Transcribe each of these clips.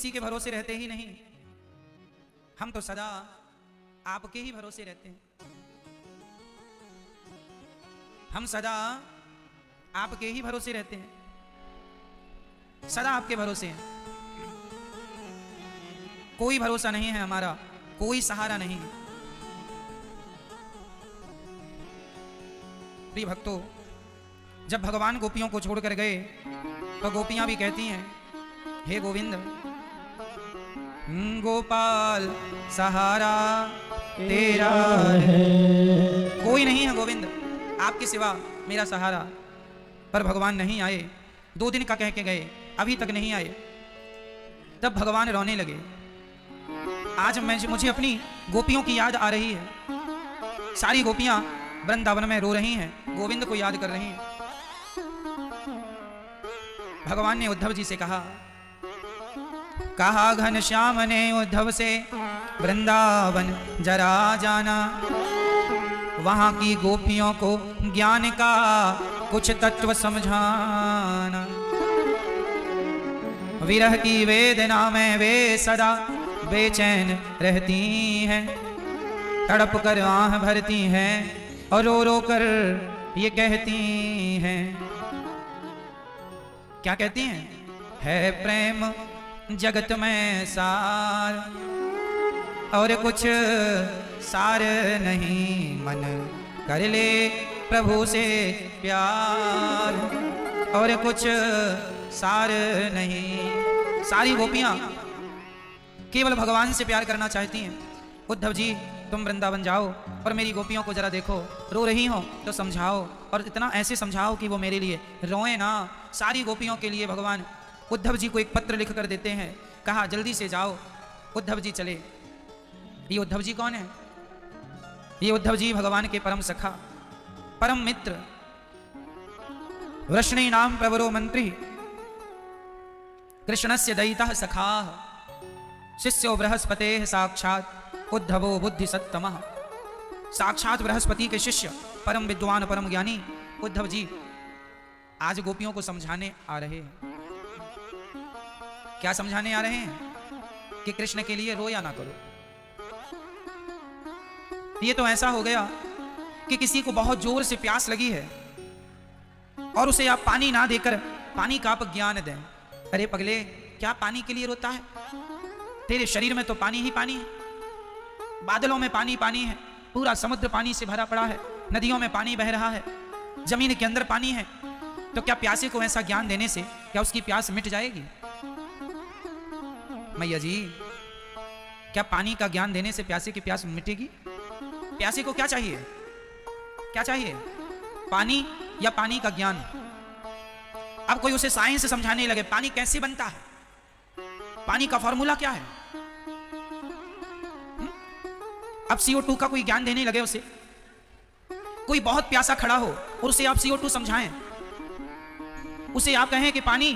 किसी के भरोसे रहते ही नहीं, हम तो सदा आपके ही भरोसे रहते हैं। हम सदा आपके ही भरोसे रहते हैं, सदा आपके भरोसे हैं। कोई भरोसा नहीं है हमारा, कोई सहारा नहीं। प्रिय भक्तों, जब भगवान गोपियों को छोड़कर गए तो गोपियां भी कहती हैं, हे गोविंद, गोपाल सहारा तेरा है, कोई नहीं है गोविंद आपके सिवा मेरा सहारा। पर भगवान नहीं आए। 2 दिन का कह के गए, अभी तक नहीं आए। तब भगवान रोने लगे। आज मुझे अपनी गोपियों की याद आ रही है। सारी गोपियां वृंदावन में रो रही हैं, गोविंद को याद कर रही हैं। भगवान ने उद्धव जी से कहा घनश्याम ने उद्धव से, वृंदावन जरा जाना, वहां की गोपियों को ज्ञान का कुछ तत्व समझाना। विरह की वेदना में वे सदा बेचैन रहती हैं, तड़प कर आह भरती हैं और रो रो कर ये कहती हैं। क्या कहती हैं? है प्रेम जगत में सार, और कुछ सार नहीं, मन कर ले प्रभु से प्यार, और कुछ सार नहीं। सारी गोपियां केवल भगवान से प्यार करना चाहती हैं। उद्धव जी, तुम वृंदावन जाओ और मेरी गोपियों को जरा देखो, रो रही हो तो समझाओ, और इतना ऐसे समझाओ कि वो मेरे लिए रोए ना। सारी गोपियों के लिए भगवान उद्धव जी को एक पत्र लिख कर देते हैं। कहा जल्दी से जाओ। उद्धव जी चले। ये उद्धव जी कौन है? ये उद्धव जी भगवान के परम सखा, परम मित्र, वृष्णी नाम प्रवरो मंत्री, कृष्णस्य दयितः सखाः, शिष्यो बृहस्पते साक्षात् उद्धवो बुद्धि सत्तमः। साक्षात बृहस्पति के शिष्य, परम विद्वान, परम ज्ञानी उद्धव जी आज गोपियों को समझाने आ रहे हैं। क्या समझाने आ रहे हैं? कि कृष्ण के लिए रोया ना करो। ये तो ऐसा हो गया कि किसी को बहुत जोर से प्यास लगी है और उसे आप पानी ना देकर पानी का आप ज्ञान दें। अरे पगले, क्या पानी के लिए रोता है? तेरे शरीर में तो पानी ही पानी है, बादलों में पानी पानी है, पूरा समुद्र पानी से भरा पड़ा है, नदियों में पानी बह रहा है, जमीन के अंदर पानी है। तो क्या प्यासे को ऐसा ज्ञान देने से क्या उसकी प्यास मिट जाएगी? मैया जी, क्या पानी का ज्ञान देने से प्यासे की प्यास मिटेगी? प्यासे को क्या चाहिए? क्या चाहिए? पानी या पानी का ज्ञान? अब कोई उसे साइंस समझाने लगे, पानी कैसे बनता है, पानी का फॉर्मूला क्या है। अब CO2 का कोई ज्ञान देने लगे उसे। कोई बहुत प्यासा खड़ा हो और उसे आप CO2 समझाएं, उसे आप कहें कि पानी,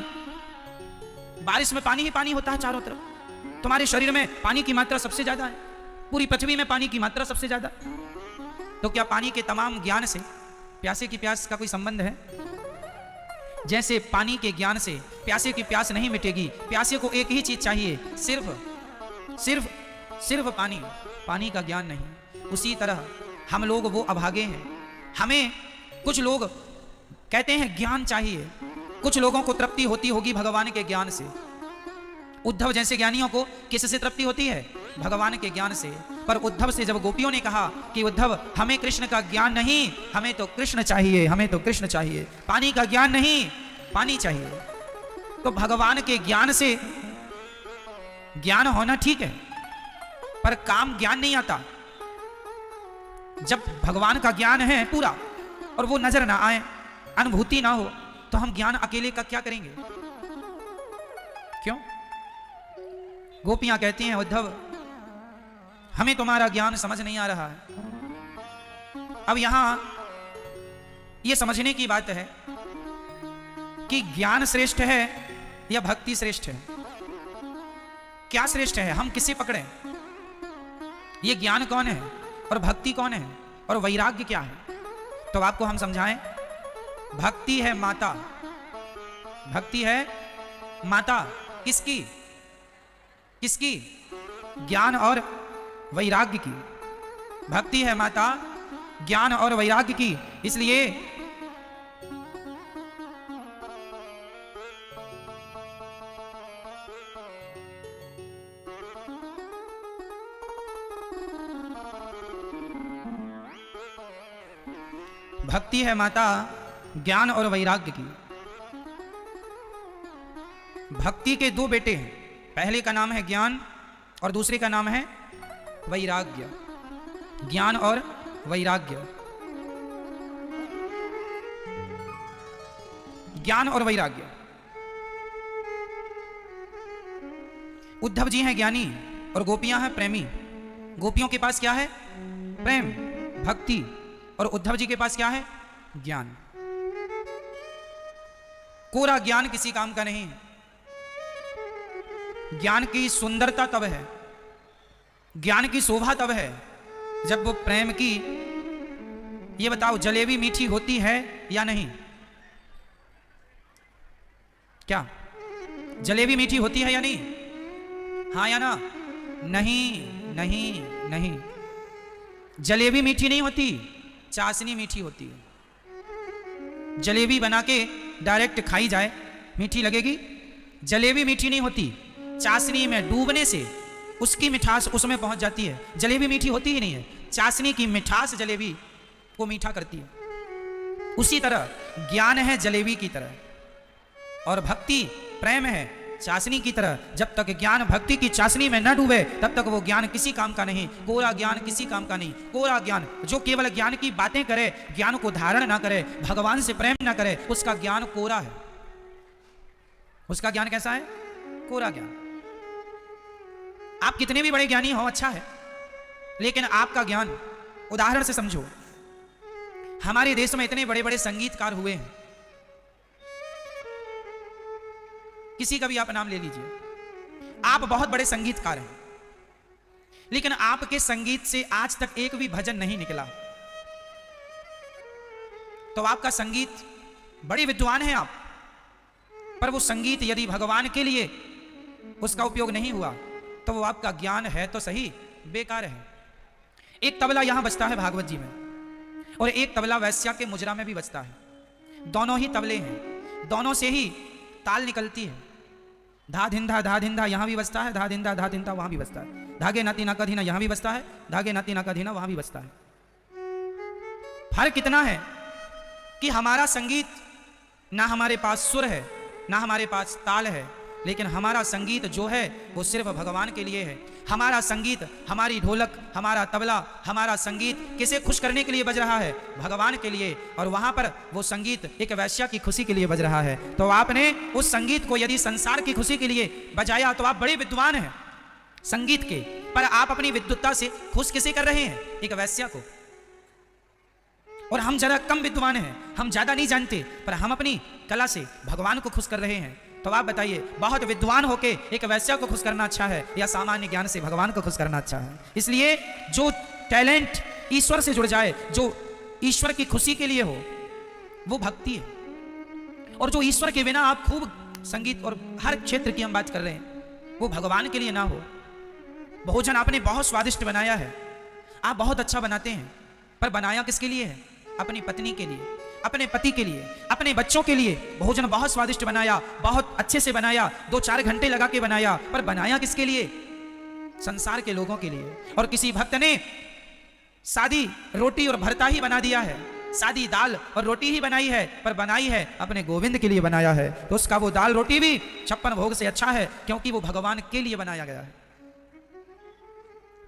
बारिश में पानी ही पानी होता है चारों तरफ, तुम्हारे शरीर में पानी की मात्रा सबसे ज्यादा है, पूरी पृथ्वी में पानी की मात्रा सबसे ज्यादा। तो क्या पानी के तमाम ज्ञान से प्यासे की प्यास का कोई संबंध है? जैसे पानी के ज्ञान से प्यासे की प्यास नहीं मिटेगी, प्यासे को एक ही चीज चाहिए, सिर्फ पानी, पानी का ज्ञान नहीं। उसी तरह हम लोग वो अभागे हैं। हमें कुछ लोग कहते हैं ज्ञान चाहिए, कुछ लोगों को तृप्ति होती होगी भगवान के ज्ञान से। उद्धव जैसे ज्ञानियों को किससे तृप्ति होती है? भगवान के ज्ञान से। पर उद्धव से जब गोपियों ने कहा कि उद्धव, हमें कृष्ण का ज्ञान नहीं, हमें तो कृष्ण चाहिए, हमें तो कृष्ण चाहिए, पानी का ज्ञान नहीं, पानी चाहिए। तो भगवान के ज्ञान से ज्ञान होना ठीक है, पर काम ज्ञान नहीं आता। जब भगवान का ज्ञान है पूरा और वो नजर ना आए, अनुभूति ना हो, तो हम ज्ञान अकेले का क्या करेंगे? क्यों? गोपियां कहती हैं, उद्धव, हमें तुम्हारा ज्ञान समझ नहीं आ रहा है। अब यहां यह समझने की बात है कि ज्ञान श्रेष्ठ है या भक्ति श्रेष्ठ है? क्या श्रेष्ठ है? हम किसे पकड़े? ये ज्ञान कौन है और भक्ति कौन है और वैराग्य क्या है? तो आपको हम समझाएं। भक्ति है माता, भक्ति है माता। किसकी? किसकी? ज्ञान और वैराग्य की। भक्ति है माता ज्ञान और वैराग्य की। इसलिए भक्ति है माता ज्ञान और वैराग्य की। भक्ति के दो बेटे हैं, पहले का नाम है ज्ञान और दूसरे का नाम है वैराग्य। ज्ञान और वैराग्य, ज्ञान और वैराग्य। उद्धव जी हैं ज्ञानी और गोपियां हैं प्रेमी। गोपियों के पास क्या है? प्रेम, भक्ति। और उद्धव जी के पास क्या है? ज्ञान। कोरा ज्ञान किसी काम का नहीं है। ज्ञान की सुंदरता तब है, ज्ञान की शोभा तब है जब वो प्रेम की। ये बताओ जलेबी मीठी होती है या नहीं? क्या जलेबी मीठी होती है या नहीं? हाँ या ना? नहीं नहीं नहीं, जलेबी मीठी नहीं होती, चाशनी मीठी होती है। जलेबी बना के डायरेक्ट खाई जाए मीठी लगेगी? जलेबी मीठी नहीं होती, चाशनी में डूबने से उसकी मिठास उसमें पहुंच जाती है। जलेबी मीठी होती ही नहीं है, चाशनी की मिठास जलेबी को मीठा करती है। उसी तरह ज्ञान है जलेबी की तरह और भक्ति प्रेम है चाशनी की तरह। जब तक ज्ञान भक्ति की चाशनी में न डूबे तब तक वो ज्ञान किसी काम का नहीं। कोरा ज्ञान किसी काम का नहीं। कोरा ज्ञान जो केवल ज्ञान की बातें करे, ज्ञान को धारण ना करे, भगवान से प्रेम ना करे, उसका ज्ञान कोरा है। उसका ज्ञान कैसा है? कोरा ज्ञान। आप कितने भी बड़े ज्ञानी हो अच्छा है, लेकिन आपका ज्ञान, उदाहरण से समझो, हमारे देश में इतने बड़े बड़े संगीतकार हुए हैं, किसी का भी आप नाम ले लीजिए, आप बहुत बड़े संगीतकार हैं, लेकिन आपके संगीत से आज तक एक भी भजन नहीं निकला, तो आपका संगीत, बड़े विद्वान हैं आप, पर वो संगीत यदि भगवान के लिए उसका उपयोग नहीं हुआ तो वो आपका ज्ञान है तो सही बेकार है। एक तबला यहां बजता है भागवत जी में और एक तबला वैश्या के मुजरा में भी बजता है। दोनों ही तबले हैं, दोनों से ही ताल निकलती है। धा धिंधा यहां भी बजता है, धा धिंधा वहां भी बजता है। धागे नाती नाका धीना यहां भी बजता है, धागे नाती नाका धीना वहां भी बजता है। फर्क कितना है कि हमारा संगीत, ना हमारे पास सुर है ना हमारे पास ताल है, लेकिन हमारा संगीत जो है वो सिर्फ भगवान के लिए है। हमारा संगीत, हमारी ढोलक, हमारा तबला, हमारा संगीत किसे खुश करने के लिए बज रहा है? भगवान के लिए। और वहां पर वो संगीत एक वैश्या की खुशी के लिए बज रहा है। तो आपने उस संगीत को यदि संसार की खुशी के लिए बजाया तो आप बड़े विद्वान हैं संगीत के, पर आप अपनी विद्वत्ता से खुश किसे कर रहे हैं? एक वैश्या को। और हम जरा कम विद्वान हैं, हम ज्यादा नहीं जानते, पर हम अपनी कला से भगवान को खुश कर रहे हैं। तो आप बताइए, बहुत विद्वान होके एक वैश्या को खुश करना अच्छा है या सामान्य ज्ञान से भगवान को खुश करना अच्छा है? इसलिए जो टैलेंट ईश्वर से जुड़ जाए, जो ईश्वर की खुशी के लिए हो, वो भक्ति है। और जो ईश्वर के बिना आप खूब संगीत और हर क्षेत्र की हम बात कर रहे हैं, वो भगवान के लिए ना हो। भोजन आपने बहुत स्वादिष्ट बनाया है, आप बहुत अच्छा बनाते हैं, पर बनाया किसके लिए है? अपनी पत्नी के लिए, अपने पति के लिए, अपने बच्चों के लिए। भोजन बहुत स्वादिष्ट बनाया, बहुत अच्छे से बनाया, 2-4 घंटे लगा के बनाया, पर बनाया किसके लिए? संसार के लोगों के लिए। और किसी भक्त ने सादी रोटी और भरता ही बना दिया है, सादी दाल और रोटी ही बनाई है, पर बनाई है अपने गोविंद के लिए बनाया है, तो उसका वो दाल रोटी भी 56 भोग से अच्छा है, क्योंकि वो भगवान के लिए बनाया गया है।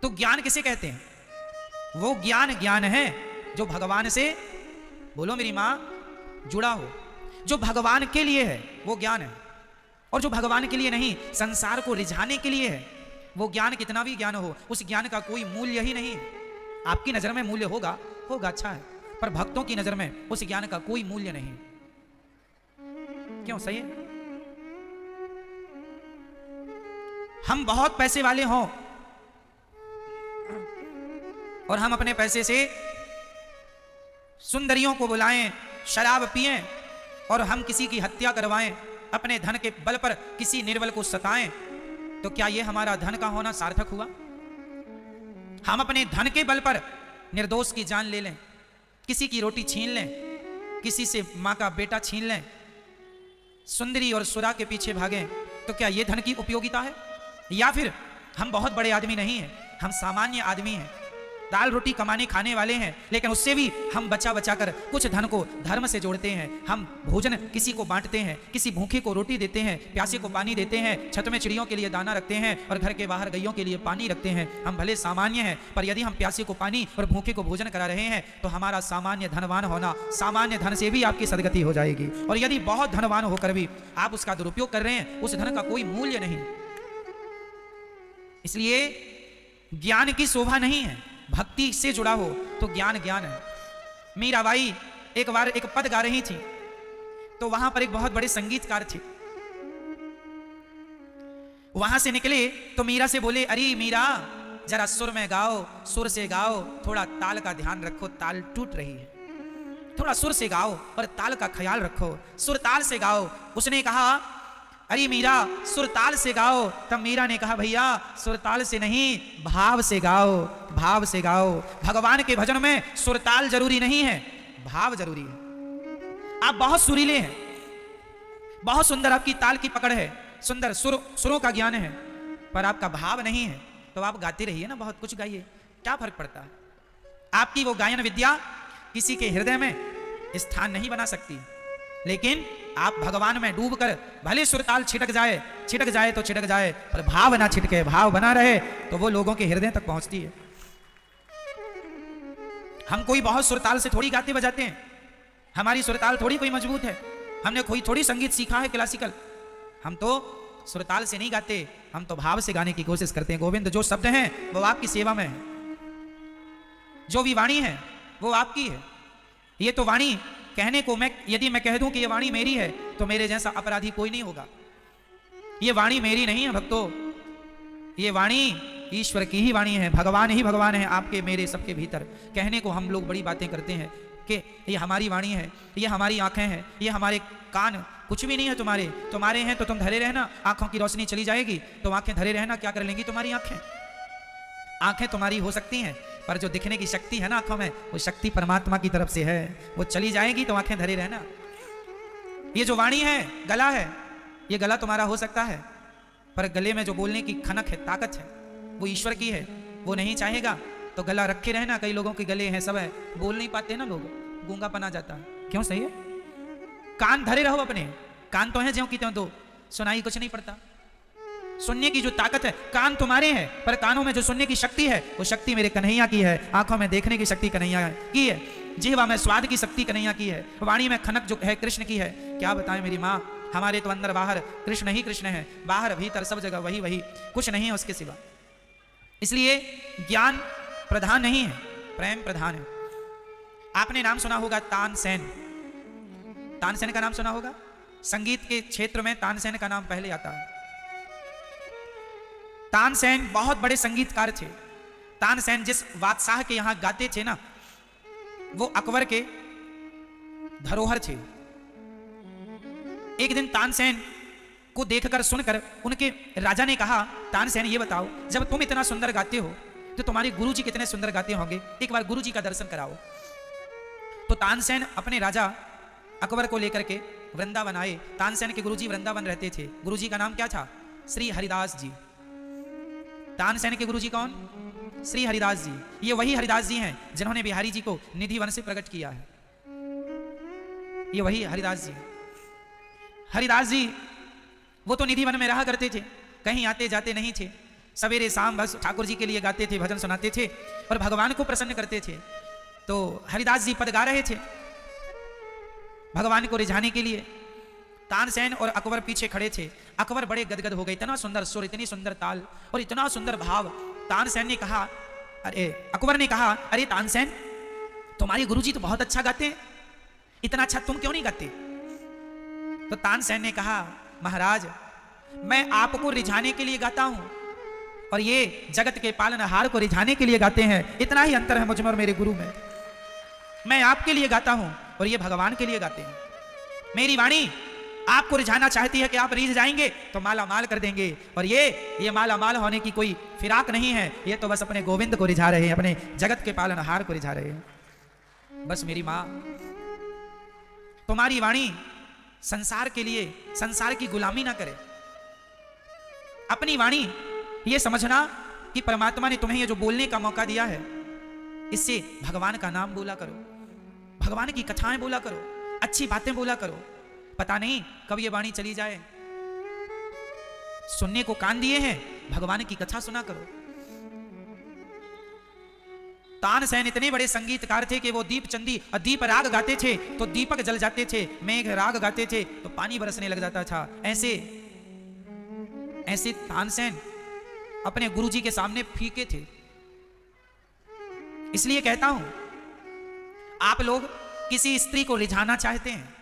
तो ज्ञान किसे कहते हैं? वो ज्ञान है जो भगवान से, बोलो मेरी मां, जुड़ा हो, जो भगवान के लिए है वो ज्ञान है। और जो भगवान के लिए नहीं, संसार को रिझाने के लिए है, वो ज्ञान कितना भी ज्ञान हो, उस ज्ञान का कोई मूल्य ही नहीं है। आपकी नजर में मूल्य होगा अच्छा है, पर भक्तों की नजर में उस ज्ञान का कोई मूल्य नहीं। क्यों? सही है। हम बहुत पैसे वाले हों और हम अपने पैसे से सुंदरियों को बुलाएं, शराब पिएं और हम किसी की हत्या करवाएं, अपने धन के बल पर किसी निर्बल को सताएं, तो क्या यह हमारा धन का होना सार्थक हुआ? हम अपने धन के बल पर निर्दोष की जान ले लें, किसी की रोटी छीन लें, किसी से मां का बेटा छीन लें, सुंदरी और सुरा के पीछे भागें, तो क्या यह धन की उपयोगिता है? या फिर हम बहुत बड़े आदमी नहीं हैं, हम सामान्य आदमी हैं, दाल रोटी कमाने खाने वाले हैं, लेकिन उससे भी हम बचा बचा कर कुछ धन को धर्म से जोड़ते हैं। हम भोजन किसी को बांटते हैं, किसी भूखे को रोटी देते हैं, प्यासे को पानी देते हैं, छत में चिड़ियों के लिए दाना रखते हैं और घर के बाहर गैयों के लिए पानी रखते हैं। हम भले सामान्य हैं, पर यदि हम प्यासे को पानी और भूखे को भोजन करा रहे हैं तो हमारा सामान्य धनवान होना, सामान्य धन से भी आपकी सदगति हो जाएगी। और यदि बहुत धनवान होकर भी आप उसका दुरुपयोग कर रहे हैं, उस धन का कोई मूल्य नहीं। इसलिए ज्ञान की शोभा नहीं है, भक्ति से जुड़ा हो तो ज्ञान ज्ञान है। मीराबाई एक बार एक पद गा रही थी, तो वहां पर एक बहुत बड़े संगीतकार थे। वहां से निकले तो मीरा से बोले, अरे मीरा जरा सुर में गाओ, सुर से गाओ, थोड़ा ताल का ध्यान रखो, ताल टूट रही है। थोड़ा सुर से गाओ और ताल का ख्याल रखो, सुर ताल से गाओ। उसने कहा, अरे मीरा सुरताल से गाओ। तब मीरा ने कहा, भैया सुरताल से नहीं, भाव से गाओ, भाव से गाओ। भगवान के भजन में सुरताल जरूरी नहीं है, भाव जरूरी है। आप बहुत सुरीले हैं, बहुत सुंदर आपकी ताल की पकड़ है, सुंदर सुरों का ज्ञान है, पर आपका भाव नहीं है, तो आप गाते रहिए ना, बहुत कुछ गाइए, क्या फर्क पड़ता है? आपकी वो गायन विद्या किसी के हृदय में स्थान नहीं बना सकती, लेकिन आप भगवान में डूबकर भले सुरताल छिटक जाए तो छिटक जाए, पर भाव ना छिटके, भाव बना रहे तो वो लोगों के हृदय तक पहुंचती है। हम कोई बहुत सुरताल से थोड़ी गाते बजाते हैं, हमारी सुरताल थोड़ी कोई मजबूत है, हमने कोई थोड़ी संगीत सीखा है क्लासिकल। हम तो सुरताल से नहीं गाते, हम तो भाव से गाने की कोशिश करते हैं। गोविंद जो शब्द हैं वो आपकी सेवा में है, जो भी वाणी है वो आपकी है। ये तो वाणी कहने को, यदि मैं कह दूं कि ये वाणी मेरी है तो मेरे जैसा अपराधी कोई नहीं होगा। ये वाणी मेरी नहीं है भक्तों, ये वाणी ईश्वर की ही वाणी है, भगवान ही भगवान है आपके मेरे सबके भीतर। कहने को हम लोग बड़ी बातें करते हैं कि ये हमारी वाणी है, ये हमारी आंखें हैं, ये हमारे कान, कुछ भी नहीं है तुम्हारे। तुम्हारे हैं तो तुम धरे रहना, आंखों की रोशनी चली जाएगी तो आंखें धरे रहना, क्या कर लेंगी तुम्हारी आंखें? आंखें तुम्हारी हो सकती हैं, पर जो दिखने की शक्ति है ना आंखों में, वो शक्ति परमात्मा की तरफ से है, वो चली जाएगी तो आंखें धरे रहना। ये जो वाणी है, गला है, ये गला तुम्हारा हो सकता है, पर गले में जो बोलने की खनक है, ताकत है, वो ईश्वर की है। वो नहीं चाहेगा तो गला रखे रहना। कई लोगों के गले हैं, सब है, बोल नहीं पाते ना लोग, गूंगापन आ जाता है। क्यों? सही है, कान धरे रहो अपने, कान तो है ज्यों की त्यों, दो सुनाई कुछ नहीं पड़ता। सुनने की जो ताकत है, कान तुम्हारे हैं, पर कानों में जो सुनने की शक्ति है वो शक्ति मेरे कन्हैया की है। आंखों में देखने की शक्ति कन्हैया की है, जिह्वा में स्वाद की शक्ति कन्हैया की है, वाणी में खनक जो है कृष्ण की है। क्या बताएं मेरी माँ, हमारे तो अंदर बाहर कृष्ण ही कृष्ण है, बाहर भीतर सब जगह वही वही, कुछ नहीं है उसके सिवा। इसलिए ज्ञान प्रधान नहीं है, प्रेम प्रधान है। आपने नाम सुना होगा तानसेन, तानसेन का नाम सुना होगा। संगीत के क्षेत्र में तानसेन का नाम पहले आता है। तानसेन बहुत बड़े संगीतकार थे। तानसेन जिस बादशाह के यहां गाते थे ना, वो अकबर के धरोहर थे। एक दिन तानसेन को देखकर सुनकर उनके राजा ने कहा, तानसेन ये बताओ, जब तुम इतना सुंदर गाते हो तो तुम्हारे गुरुजी कितने सुंदर गाते होंगे, एक बार गुरुजी का दर्शन कराओ। तो तानसेन अपने राजा अकबर को लेकर के वृंदावन आए। तानसेन के गुरुजी वृंदावन रहते थे। गुरुजी का नाम क्या था? श्री हरिदास जी। तानसेन के गुरुजी कौन? श्री हरिदास जी। ये वही हरिदास जी हैं जिन्होंने बिहारी जी को निधि वन से प्रकट किया है। ये वही हरिदास जी। हरिदास जी वो तो निधि वन में रहा करते थे, कहीं आते जाते नहीं थे। सवेरे शाम बस ठाकुर जी के लिए गाते थे, भजन सुनाते थे और भगवान को प्रसन्न करते थे। तो हरिदास जी पद गा रहे थे भगवान को रिझाने के लिए। तानसेन और अकबर पीछे खड़े थे। अकबर बड़े गदगद हो गए, इतना सुंदर सुर, इतनी सुंदर ताल और इतना सुंदर भाव। तानसेन ने कहा, अकबर ने कहा, अरे तानसेन, तुम्हारे गुरुजी तो बहुत अच्छा गाते हैं, इतना अच्छा तुम क्यों नहीं गाते? तो तानसेन ने कहा, महाराज, मैं आपको रिझाने के लिए गाता हूं और ये जगत के पालनहार को रिझाने के लिए गाते हैं। इतना ही अंतर है मुझ में और मेरे गुरु में। मैं आपके लिए गाता हूं और ये भगवान के लिए गाते हैं। मेरी वाणी आपको रिझाना चाहती है कि आप रीझ जाएंगे तो माला माल कर देंगे। और ये माला माल होने की कोई फिराक नहीं है, ये तो बस अपने गोविंद को रिझा रहे हैं, अपने जगत के पालनहार को रिझा रहे हैं। बस मेरी माँ, तुम्हारी वाणी संसार के लिए संसार की गुलामी ना करे। अपनी वाणी ये समझना कि परमात्मा ने तुम्हें ये जो बोलने का मौका दिया है, इससे भगवान का नाम बोला करो, भगवान की कथाएं बोला करो, अच्छी बातें बोला करो। पता नहीं कब ये वाणी चली जाए। सुनने को कान दिए हैं, भगवान की कथा सुना करो। तानसेन इतने बड़े संगीतकार थे कि वो दीप चंदी और दीप राग गाते थे तो दीपक जल जाते थे, मेघ राग गाते थे तो पानी बरसने लग जाता था। ऐसे तानसेन अपने गुरुजी के सामने फीके थे। इसलिए कहता हूं, आप लोग किसी स्त्री को रिझाना चाहते हैं,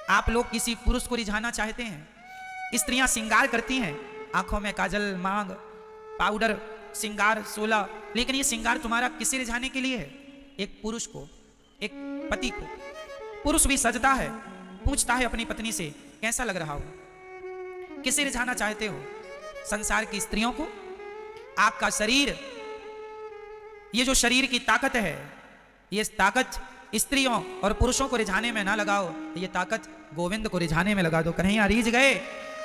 आप लोग किसी पुरुष को रिझाना चाहते हैं। स्त्रियां श्रृंगार करती हैं, आंखों में काजल, मांग, पाउडर, श्रृंगार, सोला, लेकिन ये श्रृंगार तुम्हारा किसे रिझाने के लिए है? एक पुरुष को, एक पति को। पुरुष भी सजता है, पूछता है अपनी पत्नी से कैसा लग रहा हो। किसे रिझाना चाहते हो? संसार की स्त्रियों को? आपका शरीर, ये जो शरीर की ताकत है, ये ताकत स्त्रियों और पुरुषों को रिझाने में ना लगाओ, ये ताकत गोविंद को रिझाने में लगा दो। कन्हैया रीझ गए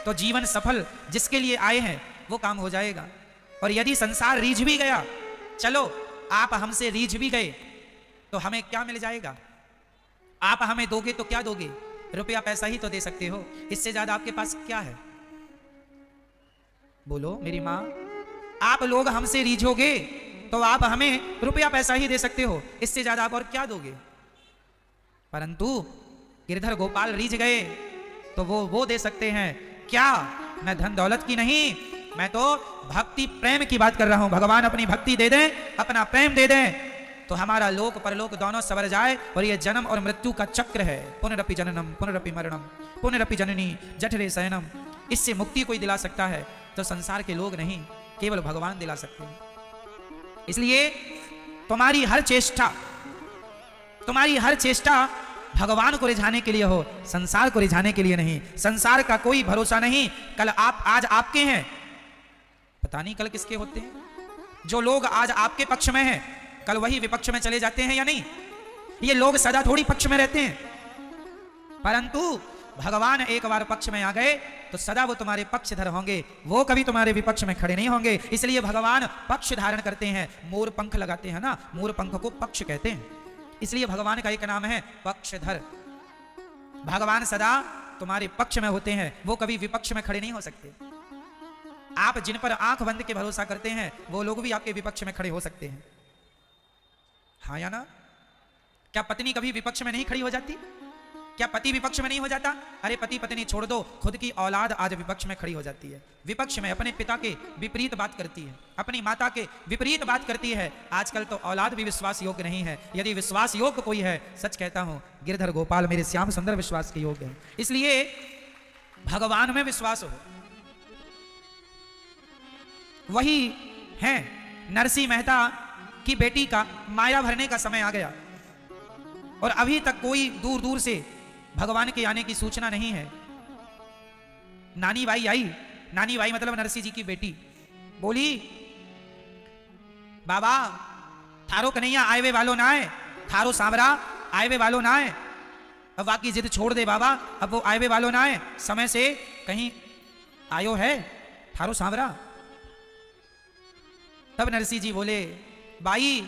तो जीवन सफल, जिसके लिए आए हैं वो काम हो जाएगा। और यदि संसार रीझ भी गया, चलो आप हमसे रीझ भी गए तो हमें क्या मिल जाएगा? आप हमें दोगे तो क्या दोगे? रुपया पैसा ही तो दे सकते हो, इससे ज्यादा आपके पास क्या है? बोलो मेरी माँ, आप लोग हमसे रीझोगे तो आप हमें रुपया पैसा ही दे सकते हो, इससे ज्यादा आप और क्या दोगे? परंतु गिरधर गोपाल रीझ गए तो वो दे सकते हैं क्या? मैं धन दौलत की नहीं, मैं तो भक्ति प्रेम की बात कर रहा हूं। भगवान अपनी भक्ति दे दें, अपना प्रेम दे दें तो हमारा लोक परलोक दोनों सवर जाए। और ये जन्म और मृत्यु का चक्र है, पुनरपि जननम पुनरपि मरणम पुनरपि जननी जठरे शयनम, इससे मुक्ति कोई दिला सकता है तो संसार के लोग नहीं, केवल भगवान दिला सकते हैं। इसलिए तुम्हारी हर चेष्टा भगवान को रिझाने के लिए हो, संसार को रिझाने के लिए नहीं। संसार का कोई भरोसा नहीं, कल आज आपके हैं, पता नहीं कल किसके होते हैं। जो लोग आज आपके पक्ष में हैं, कल वही विपक्ष में चले जाते हैं या नहीं? ये लोग सदा थोड़ी पक्ष में रहते हैं, परंतु भगवान एक बार पक्ष में आ गए तो सदा वो तुम्हारे पक्षधर होंगे, वो कभी तुम्हारे विपक्ष में खड़े नहीं होंगे। इसलिए भगवान पक्ष धारण करते हैं, मोर पंख लगाते हैं ना, मोर पंख को पक्ष कहते हैं, इसलिए भगवान का एक नाम है पक्षधर। भगवान सदा तुम्हारे पक्ष में होते हैं, वो कभी विपक्ष में खड़े नहीं हो सकते। आप जिन पर आंख बंद के भरोसा करते हैं वो लोग भी आपके विपक्ष में खड़े हो सकते हैं, हाँ या ना? क्या पत्नी कभी विपक्ष में नहीं खड़ी हो जाती? क्या पति विपक्ष में नहीं हो जाता? अरे पति पत्नी छोड़ दो, खुद की औलाद आज विपक्ष में खड़ी हो जाती है, विपक्ष में अपने पिता के विपरीत बात करती है, अपनी माता के विपरीत बात करती है। आजकल तो औलाद भी विश्वास योग्य नहीं है। यदि विश्वास योग्य कोई है, सच कहता हूं गिरधर गोपाल मेरे श्याम सुंदर विश्वास के योग्य है। इसलिए भगवान में विश्वास हो। वही है नरसिंह मेहता की बेटी का माया भरने का समय आ गया और अभी तक कोई दूर दूर से भगवान के आने की सूचना नहीं है। नानी बाई आई, नानी बाई मतलब नरसिंह जी की बेटी, बोली बाबा थारो कन्हैया आए वे वालों ना आए, थारो सांवरा आए वे वालों ना आए। अब बाकी जिद छोड़ दे बाबा, अब वो आए वे वालों ना आए, समय से कहीं आयो है थारो सांवरा। तब नरसिंह जी बोले बाई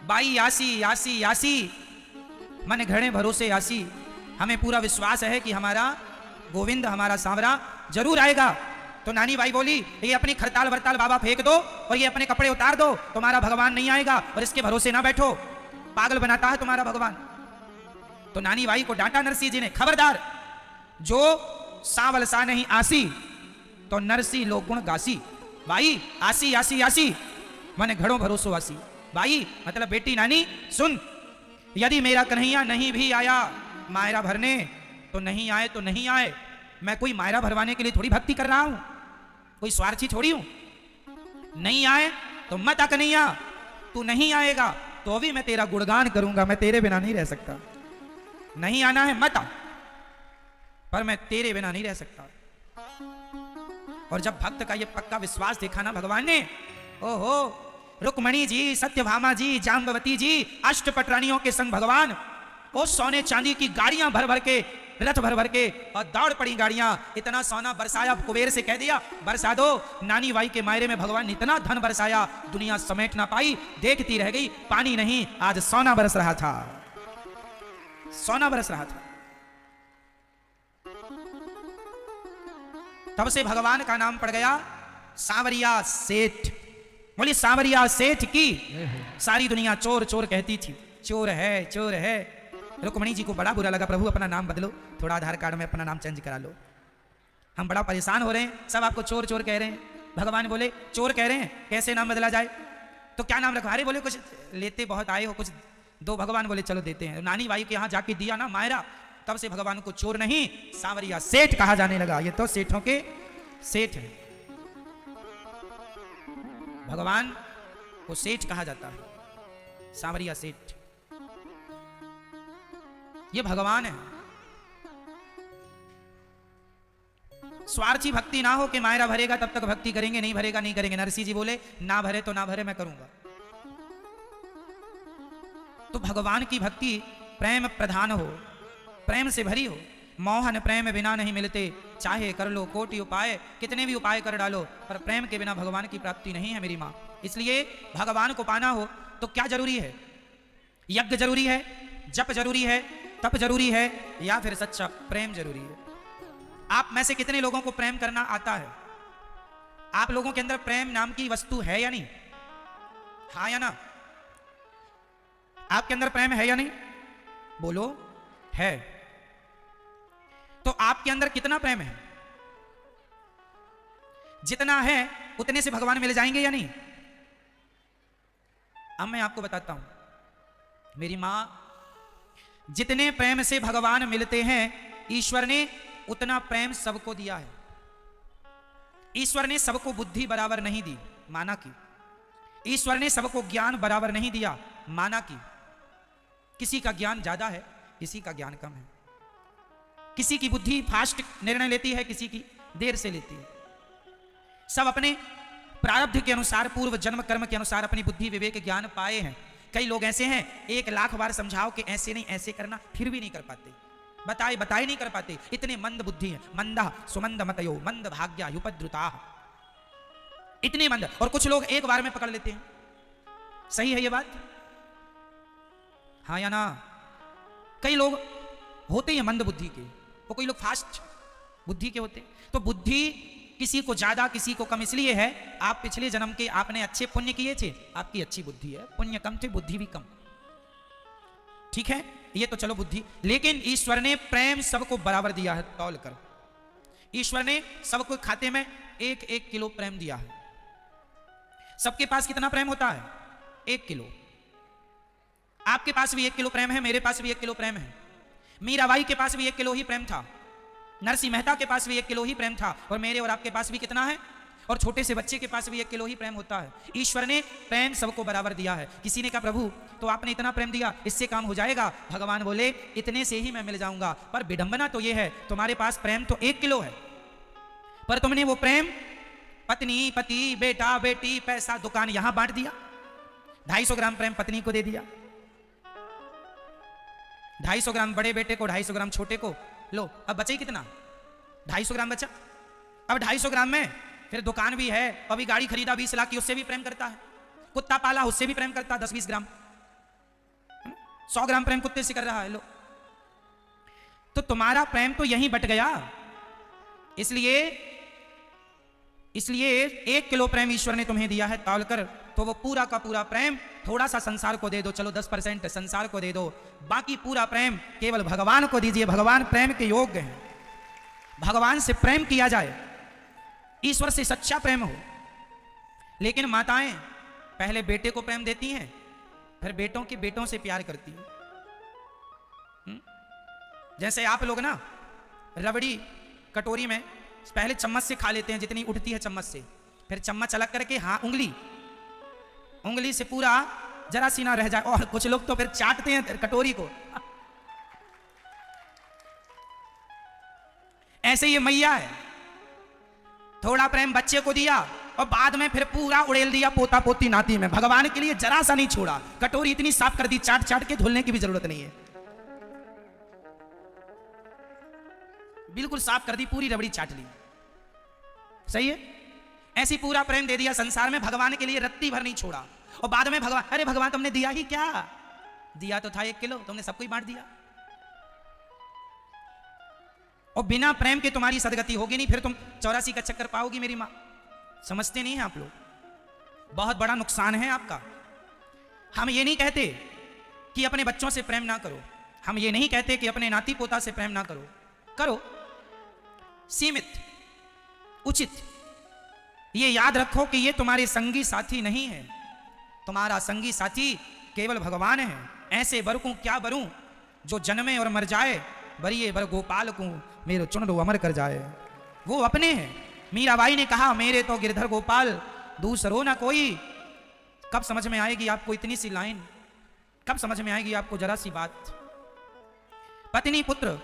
बाई यासी यासी यासी, मन घड़े भरोसे यासी, हमें पूरा विश्वास है कि हमारा गोविंद हमारा सांवरा जरूर आएगा। तो नानी बाई बोली ये अपनी खरताल वरताल बाबा फेंक दो और ये अपने कपड़े उतार दो, तुम्हारा भगवान नहीं आएगा और इसके भरोसे ना बैठो, पागल बनाता है तुम्हारा भगवान। तो नानी बाई को डांटा नरसिंह जी ने, खबरदार, जो सावल सा नहीं आसी तो नरसिंह लोग गुण गासी। बाई आसी आसी आसी, मन घड़ों भरोसो आसी। बाई मतलब बेटी नानी सुन, यदि मेरा कन्हैया नहीं भी आया मायरा भरने तो नहीं आए तो नहीं आए, मैं कोई मायरा भरवाने के लिए थोड़ी भक्ति कर रहा हूं, कोई स्वार्थी थोड़ी हूं। नहीं आए तो मत आ कन्हैया, तू नहीं आएगा तो भी मैं तेरा गुणगान करूंगा, मैं तेरे बिना नहीं रह सकता। नहीं आना है मत आ। पर मैं तेरे बिना नहीं रह सकता। और जब भक्त का ये पक्का विश्वास देखा ना भगवान ने, ओहो, रुक्मणी जी, सत्यभामा जी, जाम्बवती जी, अष्टपट रानियों के संग भगवान वो सोने चांदी की गाड़ियां भर भर के, रथ भर भर के, और दौड़ पड़ी गाड़ियां। इतना सोना बरसाया, कुबेर से कह दिया बरसा दो। नानी बाई के मायरे में भगवान ने इतना धन बरसाया, दुनिया समेट ना पाई, देखती रह गई। पानी नहीं, आज सोना बरस रहा था, सोना बरस रहा था। तब से भगवान का नाम पड़ गया सांवरिया सेठ। बोली सांवरिया सेठ की सारी दुनिया चोर चोर कहती थी, चोर है, चोर है। रुक्मणी जी को बड़ा बुरा लगा, प्रभु अपना नाम बदलो, थोड़ा आधार कार्ड में अपना नाम चेंज करा लो, हम बड़ा परेशान हो रहे हैं, सब आपको चोर चोर कह रहे हैं। भगवान बोले चोर कह रहे हैं, कैसे नाम बदला जाए, तो क्या नाम रखा? अरे बोले कुछ लेते बहुत आए हो, कुछ दो। भगवान बोले चलो देते हैं। नानी बाई के यहाँ जाके दिया ना मायरा, तब से भगवान को चोर नहीं सांवरिया सेठ कहा जाने लगा। ये तो सेठों के सेठ है, भगवान को सेठ कहा जाता है, सांवरिया सेठ, ये भगवान है। स्वार्थी भक्ति ना हो कि मायरा भरेगा तब तक भक्ति करेंगे, नहीं भरेगा नहीं करेंगे। नरसिंह जी बोले ना भरे तो ना भरे, मैं करूंगा। तो भगवान की भक्ति प्रेम प्रधान हो, प्रेम से भरी हो। मोहन प्रेम बिना नहीं मिलते, चाहे कर लो कोटि उपाय, कितने भी उपाय कर डालो, पर प्रेम के बिना भगवान की प्राप्ति नहीं है मेरी माँ। इसलिए भगवान को पाना हो तो क्या जरूरी है? यज्ञ जरूरी है, जप जरूरी है, तप जरूरी है, या फिर सच्चा प्रेम जरूरी है। आप में से कितने लोगों को प्रेम करना आता है? आप लोगों के अंदर प्रेम नाम की वस्तु है या नहीं? हाँ या ना? आपके अंदर प्रेम है या नहीं? बोलो है। तो आपके अंदर कितना प्रेम है? जितना है उतने से भगवान मिल जाएंगे या नहीं? अब मैं आपको बताता हूं, मेरी मां, जितने प्रेम से भगवान मिलते हैं, ईश्वर ने उतना प्रेम सबको दिया है। ईश्वर ने सबको बुद्धि बराबर नहीं दी, माना की। ईश्वर ने सबको ज्ञान बराबर नहीं दिया, माना की। किसी का ज्ञान ज्यादा है, किसी का ज्ञान कम है। किसी की बुद्धि फास्ट निर्णय लेती है, किसी की देर से लेती है। सब अपने प्रारब्ध के अनुसार, पूर्व जन्म कर्म के अनुसार अपनी बुद्धि विवेक ज्ञान पाए हैं। कई लोग ऐसे हैं, 1,00,000 बार समझाओ कि ऐसे नहीं ऐसे करना, फिर भी नहीं कर पाते, बताए बताए नहीं कर पाते, इतने मंद बुद्धि है। मंदा सुमंद मतयो मंद भाग्या युपद्रुता, इतने मंद। और कुछ लोग एक बार में पकड़ लेते हैं। सही है ये बात? हाँ या ना? कई लोग होते हैं मंद बुद्धि के, वो कोई लोग फास्ट बुद्धि के होते। तो बुद्धि किसी को ज्यादा किसी को कम इसलिए है, आप पिछले जन्म के आपने अच्छे पुण्य किए थे, आपकी अच्छी बुद्धि है। पुण्य कम थे, बुद्धि भी कम, ठीक है, ये तो चलो बुद्धि। लेकिन ईश्वर ने प्रेम सबको बराबर दिया है, तौल कर। ईश्वर ने सबको खाते में 1-1 किलो प्रेम दिया है। सबके पास कितना प्रेम होता है? 1 किलो। आपके पास भी 1 किलो प्रेम है, मेरे पास भी 1 किलो प्रेम है, मीराबाई के पास भी 1 किलो ही प्रेम था, नरसिंह मेहता के पास भी 1 किलो ही प्रेम था, और मेरे और आपके पास भी कितना है? और छोटे से बच्चे के पास भी 1 किलो ही प्रेम होता है। ईश्वर ने प्रेम सबको बराबर दिया है। किसी ने कहा प्रभु तो आपने इतना प्रेम दिया, इससे काम हो जाएगा? भगवान बोले इतने से ही मैं मिल जाऊंगा, पर विडंबना तो यह है तुम्हारे पास प्रेम तो 1 किलो है, पर तुमने वो प्रेम पत्नी पति बेटा बेटी पैसा दुकान यहां बांट दिया। 250 ग्राम प्रेम पत्नी को दे दिया, 250 ग्राम बड़े बेटे को, 250 ग्राम छोटे को। लो अब बचे कितना? 250 ग्राम बचा। अब 250 ग्राम में फिर दुकान भी है, अभी गाड़ी खरीदा 20 लाख की, उससे भी प्रेम करता है। कुत्ता पाला, उससे भी प्रेम करता 10-20 ग्राम, 100 ग्राम प्रेम कुत्ते से कर रहा है। लो, तो तुम्हारा प्रेम तो यहीं बट गया। इसलिए 1 किलो प्रेम ईश्वर ने तुम्हें दिया है तौल कर, तो वो पूरा का पूरा प्रेम थोड़ा सा संसार को दे दो, चलो 10% संसार को दे दो, बाकी पूरा प्रेम केवल भगवान को दीजिए। भगवान प्रेम के योग्य हैं, भगवान से प्रेम किया जाए, ईश्वर से सच्चा प्रेम हो। लेकिन माताएं पहले बेटे को प्रेम देती हैं, फिर बेटों के बेटों से प्यार करती हैं। जैसे आप लोग ना रबड़ी कटोरी में पहले चम्मच से खा लेते हैं, जितनी उठती है चम्मच से, फिर चम्मच अलग करके हाँ उंगली से पूरा जरा सी ना रह जाए, और कुछ लोग तो फिर चाटते हैं कटोरी को। ऐसे ये मैया है, थोड़ा प्रेम बच्चे को दिया और बाद में फिर पूरा उड़ेल दिया पोता पोती नाती में। भगवान के लिए जरा सा नहीं छोड़ा, कटोरी इतनी साफ कर दी, चाट चाट के धुलने की भी जरूरत नहीं है, बिल्कुल साफ कर दी, पूरी रबड़ी चाट ली। सही है, ऐसी पूरा प्रेम दे दिया संसार में, भगवान के लिए रत्ती भर नहीं छोड़ा। और बाद में भगवान, अरे भगवान तुमने दिया ही क्या, दिया तो था 1 किलो, तुमने सबको ही बांट दिया। और बिना प्रेम के तुम्हारी सदगति होगी नहीं, फिर तुम 84 का चक्कर पाओगी मेरी मां। समझते नहीं हैं आप लोग, बहुत बड़ा नुकसान है आपका। हम ये नहीं कहते कि अपने बच्चों से प्रेम ना करो, हम ये नहीं कहते कि अपने नाती पोता से प्रेम ना करो, करो, सीमित, उचित। ये याद रखो कि ये तुम्हारे संगी साथी नहीं है, तुम्हारा संगी साथी केवल भगवान है। ऐसे बर को क्या बरूं जो जन्मे और मर जाए, बरिए बर गोपाल को मेरे चुन लो अमर कर जाए। वो अपने हैं। मीराबाई ने कहा मेरे तो गिरधर गोपाल दूसरो ना कोई। कब समझ में आएगी आपको इतनी सी लाइन, कब समझ में आएगी आपको जरा सी बात। पत्नी पुत्र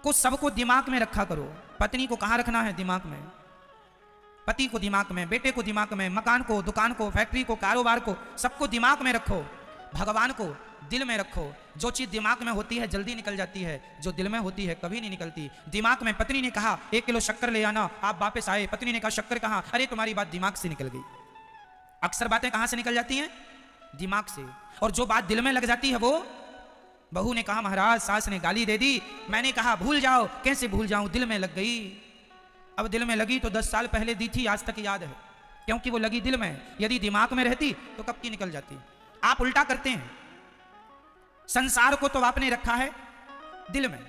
को सबको दिमाग में रखा करो। पत्नी को कहां रखना है? दिमाग में। पति को दिमाग में, बेटे को दिमाग में, मकान को, दुकान को, फैक्ट्री को, कारोबार को, सबको दिमाग में रखो। भगवान को दिल में रखो। जो चीज दिमाग में होती है जल्दी निकल जाती है, जो दिल में होती है कभी नहीं निकलती। दिमाग में पत्नी ने कहा 1 किलो शक्कर ले आना, आप वापस आए, पत्नी ने कहा शक्कर कहां? अरे तुम्हारी बात दिमाग से निकल गई। अक्सर बातें कहां से निकल जाती हैं? दिमाग से। और जो बात दिल में लग जाती है वो, बहू ने कहा महाराज सास ने गाली दे दी, मैंने कहा भूल जाओ। कैसे भूल जाऊं? दिल में लग गई। अब दिल में लगी तो 10 साल पहले दी थी, आज तक याद है, क्योंकि वो लगी दिल में। यदि दिमाग में रहती तो कब की निकल जाती। आप उल्टा करते हैं। संसार को तो आपने रखा है दिल में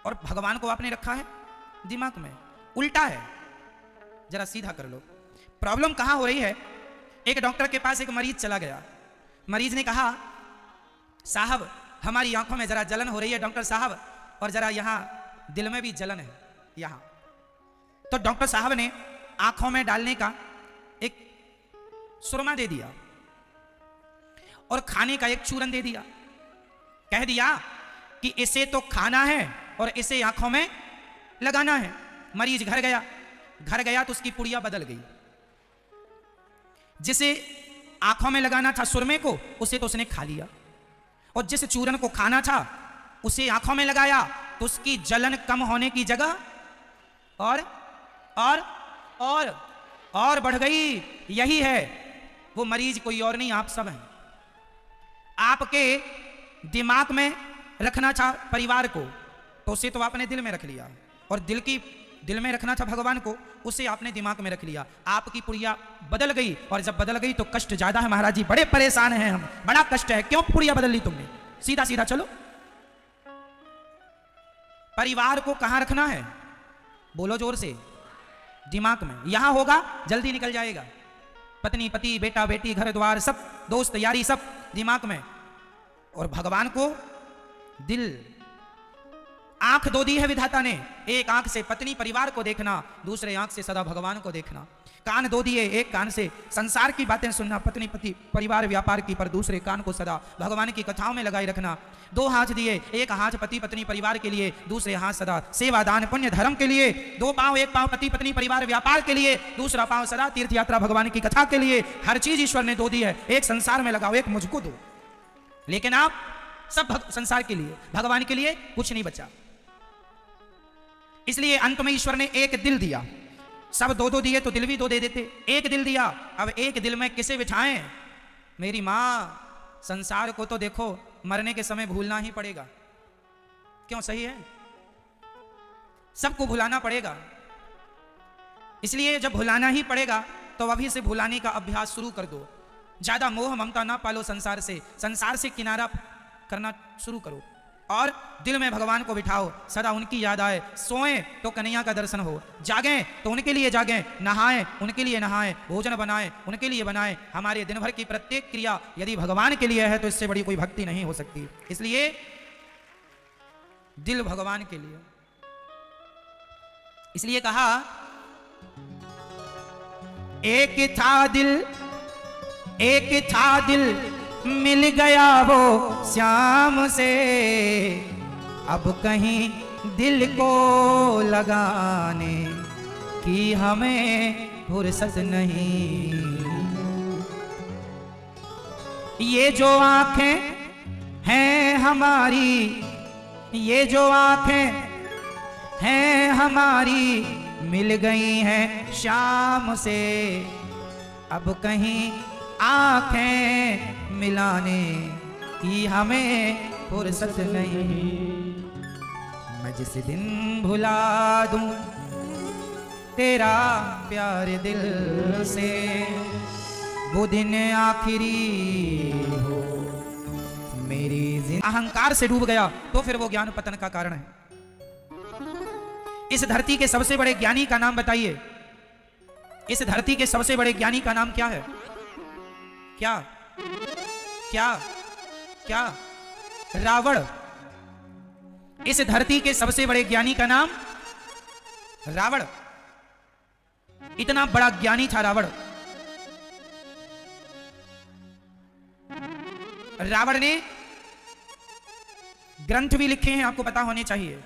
और भगवान को आपने रखा है दिमाग में। उल्टा है, जरा सीधा कर लो। प्रॉब्लम कहां हो रही है? एक डॉक्टर के पास एक मरीज चला गया। मरीज ने कहा साहब हमारी आंखों में जरा जलन हो रही है डॉक्टर साहब, और जरा यहां दिल में भी जलन है यहां। तो डॉक्टर साहब ने आंखों में डालने का एक सुरमा दे दिया और खाने का एक चूरन दे दिया। कह दिया कि इसे तो खाना है और इसे आंखों में लगाना है। मरीज घर गया। घर गया तो उसकी पुड़िया बदल गई। जिसे आंखों में लगाना था सुरमे को, उसे तो उसने खा लिया, और जिस चूरन को खाना था उसे आंखों में लगाया तो उसकी जलन कम होने की जगह और बढ़ गई। यही है वो मरीज, कोई और नहीं, आप सब हैं। आपके दिमाग में रखना था परिवार को, तो उसे तो आपने दिल में रख लिया, और दिल में रखना था भगवान को, उसे आपने दिमाग में रख लिया। आपकी पुड़िया बदल गई, और जब बदल गई तो कष्ट ज्यादा है महाराज जी, बड़े परेशान हैं हम, बड़ा कष्ट है। क्यों पुड़िया बदल ली तुमने? सीधा सीधा चलो। परिवार को कहां रखना है? बोलो जोर से। दिमाग में। यहां होगा जल्दी निकल जाएगा। पत्नी पति, बेटा बेटी, घर द्वार, सब दोस्त यारी, सब दिमाग में। और भगवान को दिल। आंख दो दी है विधाता ने, एक आंख से पत्नी परिवार को देखना, दूसरे आंख से सदा भगवान को देखना। कान दो दिए, एक कान से संसार की बातें सुनना, पत्नी पति परिवार व्यापार की, पर दूसरे कान को सदा भगवान की कथाओं में लगाए रखना। 2 हाथ दिए, एक हाथ पति पत्नी परिवार के लिए, दूसरे हाथ सदा सेवा दान पुण्य धर्म के लिए। 2 पांव, एक पांव पति पत्नी परिवार व्यापार के लिए, दूसरा पांव सदा तीर्थ यात्रा भगवान की कथा के लिए। हर चीज ईश्वर ने दो दी है, एक संसार में लगाओ, एक मुझको दो। लेकिन आप सब संसार के लिए, भगवान के लिए कुछ नहीं बचा। इसलिए अंत में ईश्वर ने एक दिल दिया। सब 2-2 दिए तो दिल भी 2 दे देते। एक दिल दिया, अब एक दिल में किसे बिठाएं? मेरी मां, संसार को तो देखो मरने के समय भूलना ही पड़ेगा। क्यों? सही है, सबको भुलाना पड़ेगा। इसलिए जब भुलाना ही पड़ेगा तो अभी से भुलाने का अभ्यास शुरू कर दो। ज्यादा मोह ममता ना पालो संसार से, संसार से किनारा करना शुरू करो, और दिल में भगवान को बिठाओ, सदा उनकी याद आए। सोएं तो कन्हैया का दर्शन हो, जागें तो उनके लिए जागें, नहाएं उनके लिए नहाएं, भोजन बनाएं उनके लिए बनाएं। हमारे दिन भर की प्रत्येक क्रिया यदि भगवान के लिए है तो इससे बड़ी कोई भक्ति नहीं हो सकती। इसलिए दिल भगवान के लिए। इसलिए कहा एक था दिल मिल गया वो श्याम से, अब कहीं दिल को लगाने की हमें फुर्सत नहीं। ये जो आंखें हैं हमारी, ये जो आंखें हैं हमारी मिल गई हैं शाम से, अब कहीं आंखें मिलाने की हमें फुर्सत नहीं। मैं जिस दिन भुला दूं तेरा प्यार दिल से, वो दिन आखिरी हो मेरी जिंदगी। अहंकार से डूब गया तो फिर वो ज्ञान पतन का कारण है। इस धरती के सबसे बड़े ज्ञानी का नाम बताइए। इस धरती के सबसे बड़े ज्ञानी का नाम क्या है? क्या क्या क्या? रावण। इस धरती के सबसे बड़े ज्ञानी का नाम रावण। इतना बड़ा ज्ञानी था रावण। रावण ने ग्रंथ भी लिखे हैं, आपको पता होने चाहिए।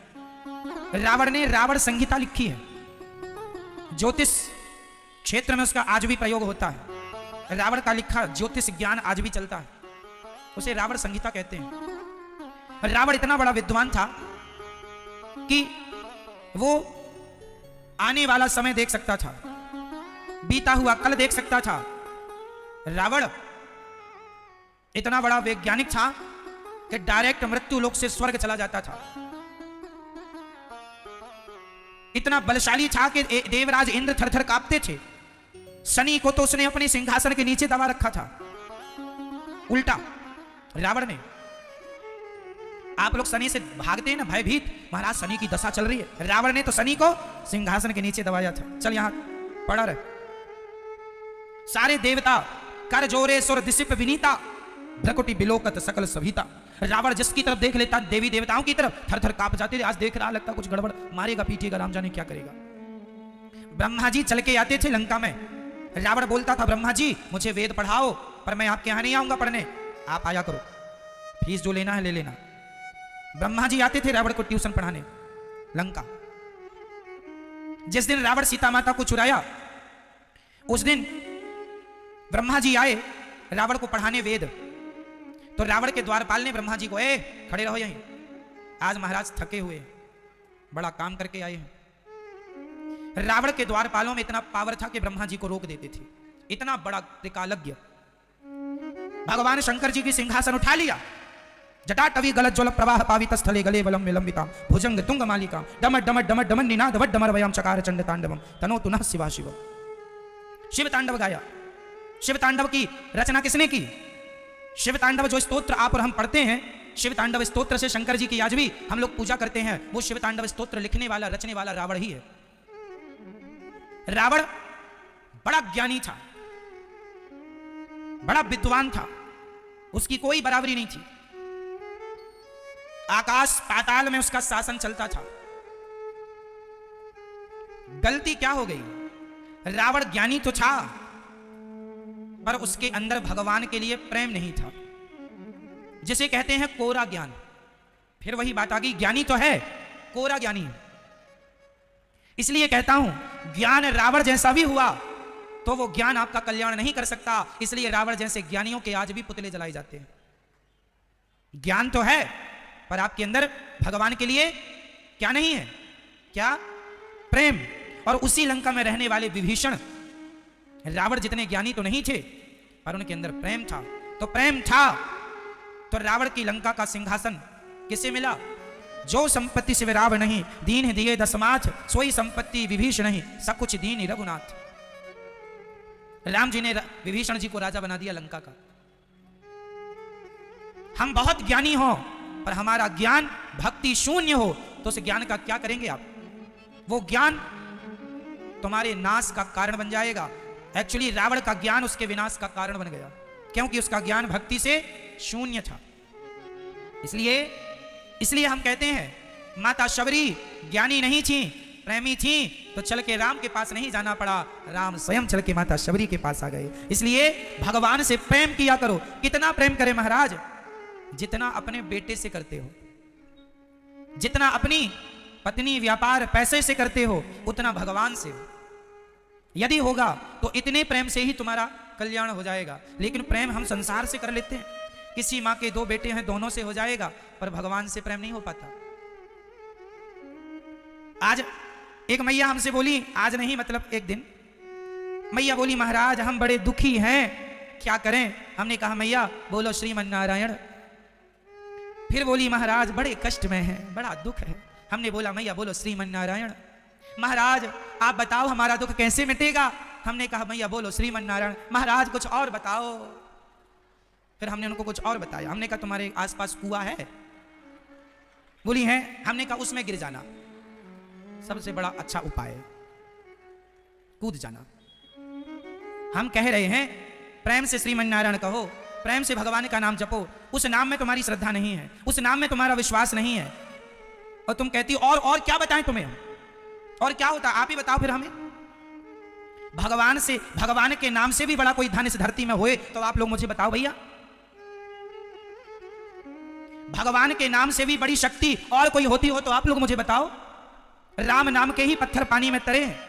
रावण ने रावण संहिता लिखी है। ज्योतिष क्षेत्र में उसका आज भी प्रयोग होता है। रावण का लिखा ज्योतिष ज्ञान आज भी चलता है, उसे रावण संहिता कहते हैं। रावण इतना बड़ा विद्वान था कि वो आने वाला समय देख सकता था, बीता हुआ कल देख सकता था। रावण इतना बड़ा वैज्ञानिक था कि डायरेक्ट मृत्यु लोक से स्वर्ग चला जाता था। इतना बलशाली था कि देवराज इंद्र थर-थर कांपते थे। शनि को तो उसने अपने सिंहासन के नीचे दबा रखा था, उल्टा रावण ने। आप लोग शनि से भागते हैं ना भयभीत, महाराज शनि की दशा चल रही है। रावण ने तो शनि को सिंहासन के नीचे दबाया था। चल यहां पड़ा रहे। सारे देवता कर जोरे सुर दिसिप विनीता, भ्रकुटी बिलोकत सकल सभीता। रावण जिसकी तरफ देख लेता देवी देवताओं की तरफ थर थर कांप जाते थे। आज देख रहा लगता कुछ गड़बड़, मारेगा पीटेगा, राम जाने क्या करेगा। ब्रह्मा जी चल के आते थे लंका में। रावण बोलता था ब्रह्मा जी मुझे वेद पढ़ाओ, पर मैं आपके यहां नहीं आऊंगा पढ़ने, आप आया करो, फीस जो लेना है ले लेना। ब्रह्मा जी आते थे रावण को ट्यूशन पढ़ाने लंका। जिस दिन रावण सीता माता को चुराया उस दिन ब्रह्मा जी आए रावण को पढ़ाने वेद। तो रावण के द्वारपाल ने ब्रह्मा जी को, खड़े रहो यहीं, आज महाराज थके हुए, बड़ा काम करके आए हैं। रावण के द्वारपालों में इतना पावर था कि ब्रह्मा जी को रोक देते थे। इतना बड़ा त्रिकालज्ञ। भगवान शंकर जी की सिंहासन उठा लिया। जटाटवी गलत ज्वल प्रवाह पावित स्थले गले बलम विलंबिता भुजंग तुंग मालिका डमट डमट डमट डमन निनाद वट डमर वयम चकार चंड तांडवम तनो तुनः शिवा शिव। शिव तांडव गाया। शिव तांडव की रचना किसने की? शिव तांडव जो स्तोत्र आप और हम पढ़ते हैं, शिव तांडव स्तोत्र से शंकर जी की आज भी हम लोग पूजा करते हैं, वो शिव तांडव स्तोत्र लिखने वाला रचने वाला रावण ही है। रावण बड़ा ज्ञानी था, बड़ा विद्वान था, उसकी कोई बराबरी नहीं थी। आकाश पाताल में उसका शासन चलता था। गलती क्या हो गई? रावण ज्ञानी तो था पर उसके अंदर भगवान के लिए प्रेम नहीं था, जिसे कहते हैं कोरा ज्ञान। फिर वही बात आ गई, ज्ञानी तो है, कोरा ज्ञानी है। इसलिए कहता हूं ज्ञान रावण जैसा भी हुआ तो वो ज्ञान आपका कल्याण नहीं कर सकता। इसलिए रावण जैसे ज्ञानियों के आज भी पुतले जलाए जाते हैं। ज्ञान तो है पर आपके अंदर भगवान के लिए क्या नहीं है? क्या? प्रेम। और उसी लंका में रहने वाले विभीषण रावण जितने ज्ञानी तो नहीं थे पर उनके अंदर प्रेम था। तो प्रेम था तो रावण की लंका का सिंहासन किसे मिला? जो संपत्ति से रावण नहीं दीन दिए दसमाथ, सोई संपत्ति विभीषण नहीं सकुच दीन रघुनाथ। राम जी ने विभीषण जी को राजा बना दिया लंका का। हम बहुत ज्ञानी हो पर हमारा ज्ञान भक्ति शून्य हो तो उस ज्ञान का क्या करेंगे आप? वो ज्ञान तुम्हारे नाश का कारण बन जाएगा। एक्चुअली रावण का ज्ञान उसके विनाश का कारण बन गया क्योंकि उसका ज्ञान भक्ति से शून्य था। इसलिए हम कहते हैं माता शबरी ज्ञानी नहीं थी, प्रेमी थी, तो चल के राम के पास नहीं जाना पड़ा, राम स्वयं चल के माता शबरी के पास आ गए। इसलिए भगवान से प्रेम किया करो। कितना प्रेम करें महाराज? जितना अपने बेटे से करते हो, जितना अपनी पत्नी व्यापार पैसे से करते हो उतना भगवान से हो। यदि होगा तो इतने प्रेम से ही तुम्हारा कल्याण हो जाएगा। लेकिन प्रेम हम संसार से कर लेते हैं, किसी माँ के 2 बेटे हैं दोनों से हो जाएगा, पर भगवान से प्रेम नहीं हो पाता। आज एक मैया हमसे बोली, आज नहीं मतलब एक दिन मैया बोली, महाराज हम बड़े दुखी हैं, क्या करें? हमने कहा मैया बोलो श्रीमन नारायण। फिर बोली महाराज बड़े कष्ट में हैं, बड़ा दुख है। हमने बोला मैया बोलो श्रीमन नारायण। महाराज आप बताओ हमारा दुख कैसे मिटेगा? हमने कहा मैया बोलो श्रीमन नारायण। महाराज कुछ और बताओ। फिर हमने उनको कुछ और बताया। हमने कहा तुम्हारे आसपास कुआं है? बोली है। हमने कहा उसमें गिर जाना सबसे बड़ा अच्छा उपाय है, कूद जाना। हम कह रहे हैं प्रेम से श्रीमन नारायण कहो, प्रेम से भगवान का नाम जपो। उस नाम में तुम्हारी श्रद्धा नहीं है, उस नाम में तुम्हारा विश्वास नहीं है, और तुम कहती और क्या बताएं तुम्हें हम? और क्या होता? आप ही बताओ फिर हमें। भगवान से, भगवान के नाम से भी बड़ा कोई धन इस धरती में होए तो आप लोग मुझे बताओ भैया। भगवान के नाम से भी बड़ी शक्ति और कोई होती हो तो आप लोग मुझे बताओ। राम नाम के ही पत्थर पानी में तरे हैं,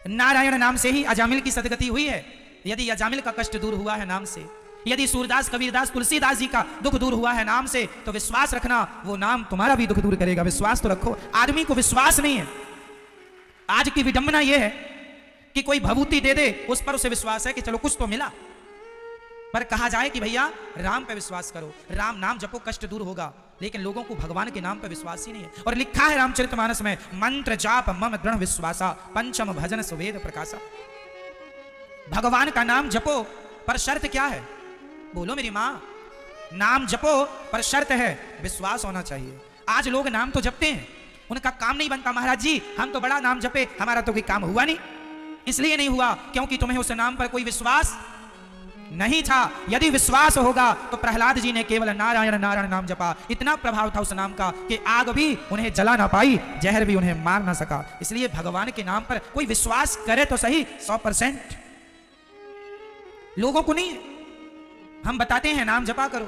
नारायण नाम से ही अजामिल की सदगति हुई है। यदि अजामिल का कष्ट दूर हुआ है नाम से, यदि सूरदास कबीरदास तुलसीदास जी का दुख दूर हुआ है नाम से, तो विश्वास रखना वो नाम तुम्हारा भी दुख दूर करेगा। विश्वास तो रखो। आदमी को विश्वास नहीं है। आज की विडंबना यह है कि कोई भभूति दे दे उस पर उसे विश्वास है कि चलो कुछ तो मिला, पर कहा जाए कि भैया राम पे विश्वास करो, राम नाम जपो कष्ट दूर होगा। लेकिन लोगों को भगवान के नाम पर विश्वास ही नहीं है। और लिखा है रामचरितमानस में, मंत्र जाप मम दृढ़ विश्वासा पंचम भजन सुवेद प्रकाशा। भगवान का नाम जपो, पर शर्त क्या है? बोलो मेरी मां। नाम जपो पर शर्त है विश्वास होना चाहिए। आज लोग नाम तो जपते हैं, उनका काम नहीं बनता। महाराज जी हम तो बड़ा नाम जपे, हमारा तो कोई काम हुआ नहीं। इसलिए नहीं हुआ क्योंकि तुम्हें उस नाम पर कोई विश्वास नहीं था। यदि विश्वास होगा तो प्रहलाद जी ने केवल नारायण नारायण नाम जपा। इतना प्रभाव था उस नाम का कि आग भी उन्हें जला ना पाई, जहर भी उन्हें मार ना सका। इसलिए भगवान के नाम पर कोई विश्वास करे तो सही 100%। लोगों को नहीं, हम बताते हैं नाम जपा करो,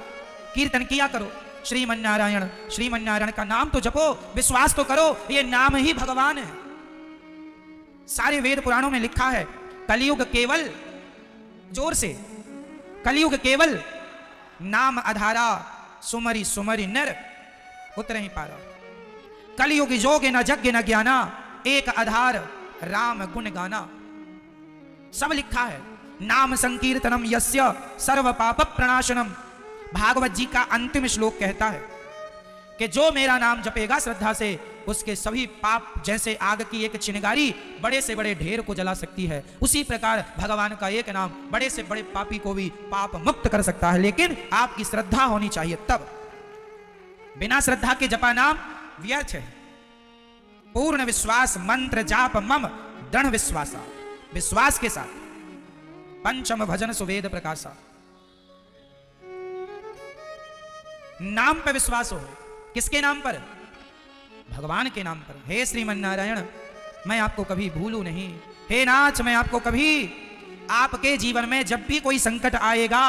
कीर्तन किया करो, श्रीमन नारायण का नाम तो जपो, विश्वास तो करो ये नाम ही भगवान है। सारे वेद पुराणों में लिखा है कलयुग केवल, जोर से, कलयुग केवल नाम आधारा, सुमरी सुमरी नर उतर ही पारा। कलयुग जोग न जग न ज्ञाना, एक आधार राम गुण गाना। सब लिखा है। नाम संकीर्तनम यस्य सर्व पाप प्रणाशनम। भागवत जी का अंतिम श्लोक कहता है कि जो मेरा नाम जपेगा श्रद्धा से, उसके सभी पाप जैसे आग की एक चिंगारी बड़े से बड़े ढेर को जला सकती है, उसी प्रकार भगवान का एक नाम बड़े से बड़े पापी को भी पाप मुक्त कर सकता है। लेकिन आपकी श्रद्धा होनी चाहिए तब। बिना श्रद्धा के जपा नाम व्यर्थ है। पूर्ण विश्वास मंत्र जाप मम दृढ़ विश्वासा, विश्वास के साथ पंचम भजन सुवेद प्रकाशा। नाम पर विश्वास हो। किसके नाम पर? भगवान के नाम पर। हे श्रीमन नारायण मैं आपको कभी भूलूं नहीं। हे नाथ मैं आपको कभी, आपके जीवन में जब भी कोई संकट आएगा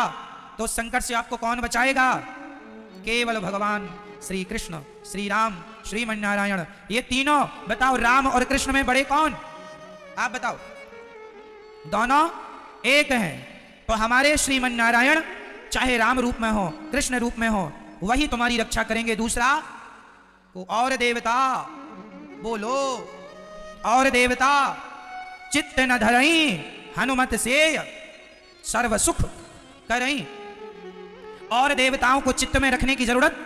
तो संकट से आपको कौन बचाएगा? केवल भगवान श्री कृष्ण, श्री राम, श्रीमन नारायण। ये तीनों बताओ, राम और कृष्ण में बड़े कौन? आप बताओ। दोनों एक हैं। तो हमारे श्रीमन नारायण चाहे राम रूप में हो, कृष्ण रूप में हो, वही तुम्हारी रक्षा करेंगे। दूसरा को और देवता, बोलो और देवता चित्त न धरई, हनुमत से सर्व सुख करई। और देवताओं को चित्त में रखने की जरूरत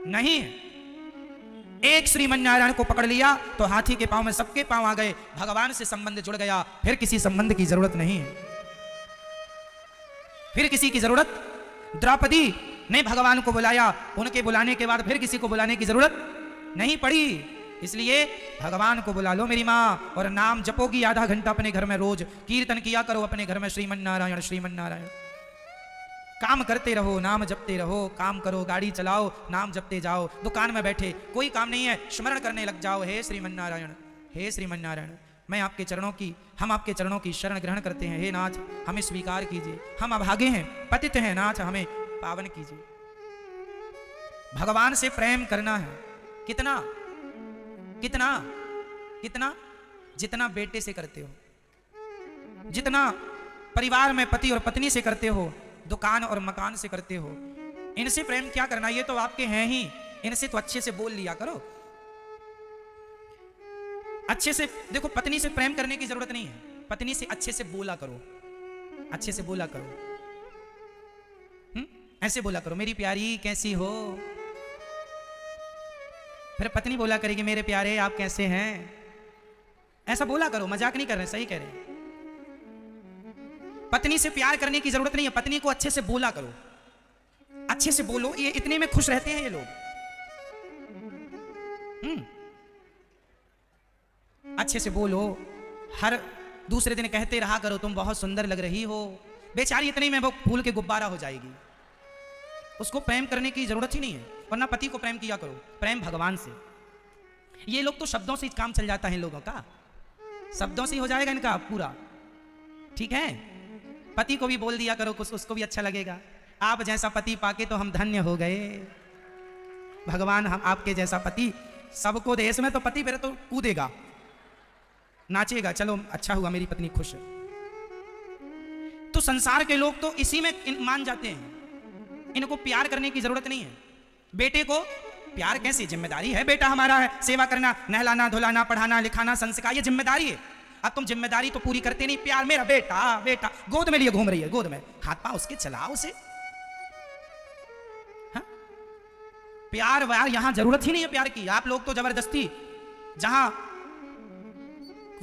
नहीं है। एक श्रीमन नारायण को पकड़ लिया तो हाथी के पांव में सबके पांव आ गए, भगवान से संबंध जुड़ गया, फिर किसी संबंध की जरूरत नहीं है। फिर किसी की जरूरत, द्रौपदी ने भगवान को बुलाया, उनके बुलाने के बाद फिर किसी को बुलाने की जरूरत नहीं पड़ी। इसलिए भगवान को बुला लो मेरी माँ, और नाम जपोगी आधा घंटा अपने घर में रोज, कीर्तन किया करो अपने घर में श्रीमन नारायण श्रीमन नारायण। काम करते रहो, नाम जपते रहो, काम करो, गाड़ी चलाओ, नाम जपते जाओ, दुकान में बैठे कोई काम नहीं है, स्मरण करने लग जाओ, हे श्रीमन नारायण, हे श्रीमन नारायण। मैं आपके चरणों की, हम आपके चरणों की शरण ग्रहण करते हैं। हे नाथ हमें स्वीकार कीजिए, हम अभागे हैं, पतित हैं, नाथ हमें पावन कीजिए। भगवान से प्रेम करना है। कितना? कितना कितना? जितना बेटे से करते हो, जितना परिवार में पति और पत्नी से करते हो, दुकान और मकान से करते हो, इनसे प्रेम क्या करना, ये तो आपके हैं ही, इनसे तो अच्छे से बोल लिया करो। अच्छे से देखो, पत्नी से प्रेम करने की जरूरत नहीं है, पत्नी से अच्छे से बोला करो, अच्छे से बोला करो। ऐसे बोला करो, मेरी प्यारी कैसी हो। फिर पत्नी बोला करेगी, मेरे प्यारे आप कैसे हैं। ऐसा बोला करो, मजाक नहीं कर रहे, सही कह रहे हैं। पत्नी से प्यार करने की जरूरत नहीं है, पत्नी को अच्छे से बोला करो, अच्छे से बोलो, ये इतने में खुश रहते हैं ये लोग। अच्छे से बोलो, हर दूसरे दिन कहते रहा करो तुम बहुत सुंदर लग रही हो। बेचारी इतने में वो फूल के गुब्बारा हो जाएगी, उसको प्रेम करने की जरूरत ही नहीं है। वरना पति को प्रेम किया करो, प्रेम भगवान से। ये लोग तो शब्दों से काम चल जाता है इन लोगों का, शब्दों से हो जाएगा इनका पूरा, ठीक है। पति को भी बोल दिया करो, कुछ उसको भी अच्छा लगेगा। आप जैसा पति पाके तो हम धन्य हो गए, भगवान हम आपके जैसा पति सबको दे। इसमें तो पति मेरे तो कूदेगा, नाचेगा, चलो अच्छा हुआ मेरी पत्नी खुश है। तो संसार के लोग तो इसी में मान जाते हैं, इनको प्यार करने की जरूरत नहीं है। बेटे को प्यार कैसी, जिम्मेदारी है, बेटा हमारा है, सेवा करना, नहलाना धुलाना, पढ़ाना लिखाना, संस्कार, ये जिम्मेदारी है। अब तुम जिम्मेदारी तो पूरी करते नहीं, प्यार मेरा बेटा बेटा गोद में लिए घूम रही है, गोद में हाथ पांव उसके चलाओ उसे। हाँ? प्यार व्यार यहां जरूरत ही नहीं है प्यार की। आप लोग तो जबरदस्ती, जहां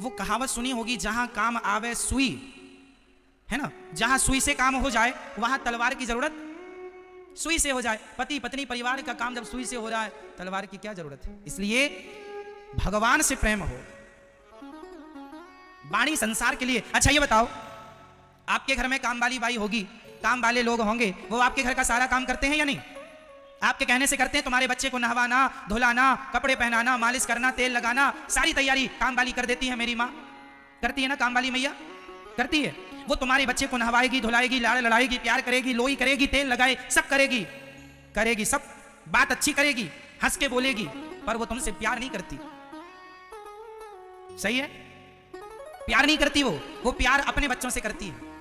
वो कहावत सुनी होगी, जहां काम आवे सुई, है ना, जहां सुई से काम हो जाए वहां तलवार की जरूरत सुई से हो जाए। पति पत्नी परिवार का काम जब सुई से हो रहा है, तलवार की क्या जरूरत है। इसलिए भगवान से प्रेम हो, वाणी संसार के लिए। अच्छा ये बताओ, आपके घर में काम वाली बाई होगी, काम वाले लोग होंगे, वो आपके घर का सारा काम करते हैं या नहीं? आपके कहने से करते हैं? तुम्हारे बच्चे को नहवाना धुलाना, कपड़े पहनाना, मालिश करना, तेल लगाना, सारी तैयारी काम वाली कर देती है। मेरी माँ करती है ना, काम वाली मैया करती है। वो तुम्हारे बच्चे को नहवाएगी, धुलाएगी, लाड़ लड़ाएगी, प्यार करेगी, लोई करेगी, तेल लगाए, सब करेगी, करेगी सब, बात अच्छी करेगी, हंस के बोलेगी, पर वो तुमसे प्यार नहीं करती। सही है, प्यार नहीं करती वो प्यार अपने बच्चों से करती है।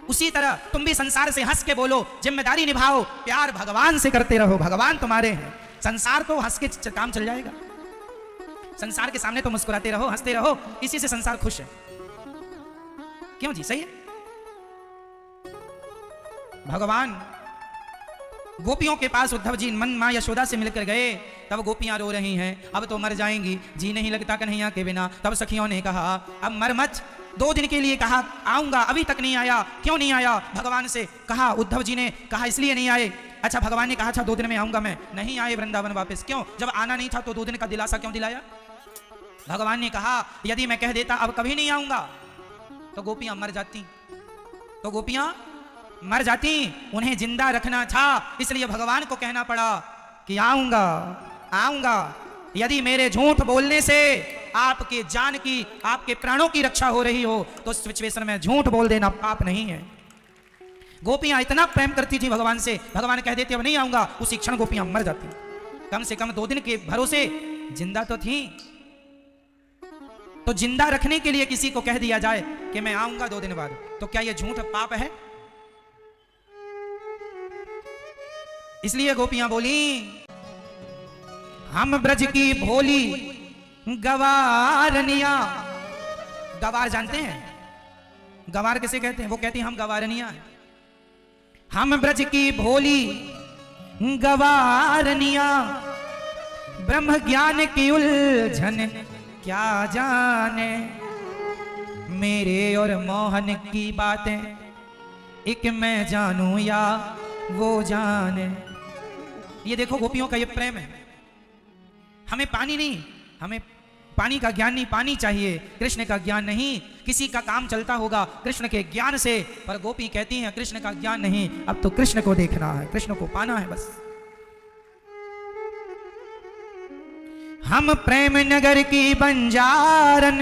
उसी तरह तुम भी संसार से हंस के बोलो, जिम्मेदारी निभाओ, प्यार भगवान से करते रहो, भगवान तुम्हारे हैं। संसार तो हंस के काम चल जाएगा, संसार के सामने तो मुस्कुराते रहो, हंसते रहो, इसी से संसार खुश है। क्यों जी, सही है। भगवान गोपियों के पास उद्धव जी मन मां यशोदा से मिलकर गए, तब गोपियां रो रही हैं, अब तो मर जाएंगी, जी नहीं लगता कन्हैया के बिना। तब सखियों ने कहा अब मर मत, 2 दिन के लिए कहा आऊंगा, अभी तक नहीं आया, क्यों नहीं आया? भगवान से कहा, उद्धव जी ने कहा इसलिए नहीं आए। अच्छा, भगवान ने कहा अच्छा 2 दिन में आऊंगा मैं, नहीं आए वृंदावन वापस, क्यों? जब आना नहीं था तो 2 दिन का दिलासा क्यों दिलाया? भगवान ने कहा यदि मैं कह देता अब कभी नहीं आऊंगा तो गोपियां मर जाती, तो गोपियां मर जाती, उन्हें जिंदा रखना था, इसलिए भगवान को कहना पड़ा कि आऊंगा आऊंगा। यदि मेरे झूठ बोलने से आपके जान की, आपके प्राणों की रक्षा हो रही हो तो उस सिचुएशन में झूठ बोल देना पाप नहीं है। गोपियां इतना प्रेम करती थी भगवान से, भगवान कह देते अब नहीं आऊंगा, उसी क्षण गोपियां मर जाती। कम से कम 2 दिन के भरोसे जिंदा तो थी। तो जिंदा रखने के लिए किसी को कह दिया जाए कि मैं आऊंगा 2 दिन बाद, तो क्या यह झूठ पाप है? इसलिए गोपियां बोली हम ब्रज की भोली गवारनिया। गवार जानते हैं? गवार किसे कहते हैं? वो कहती हैं हम गवारनिया हैं। हम ब्रज की भोली गवारनिया, ब्रह्म ज्ञान की उलझन क्या जाने, मेरे और मोहन की बातें एक मैं जानूं या वो जाने। ये देखो गोपियों का ये प्रेम है। हमें पानी नहीं, हमें पानी का ज्ञान नहीं, पानी चाहिए, कृष्ण का ज्ञान नहीं। किसी का काम चलता होगा कृष्ण के ज्ञान से, पर गोपी कहती हैं कृष्ण का ज्ञान नहीं, अब तो कृष्ण को देखना है, कृष्ण को पाना है बस। हम प्रेम नगर की बंजारन,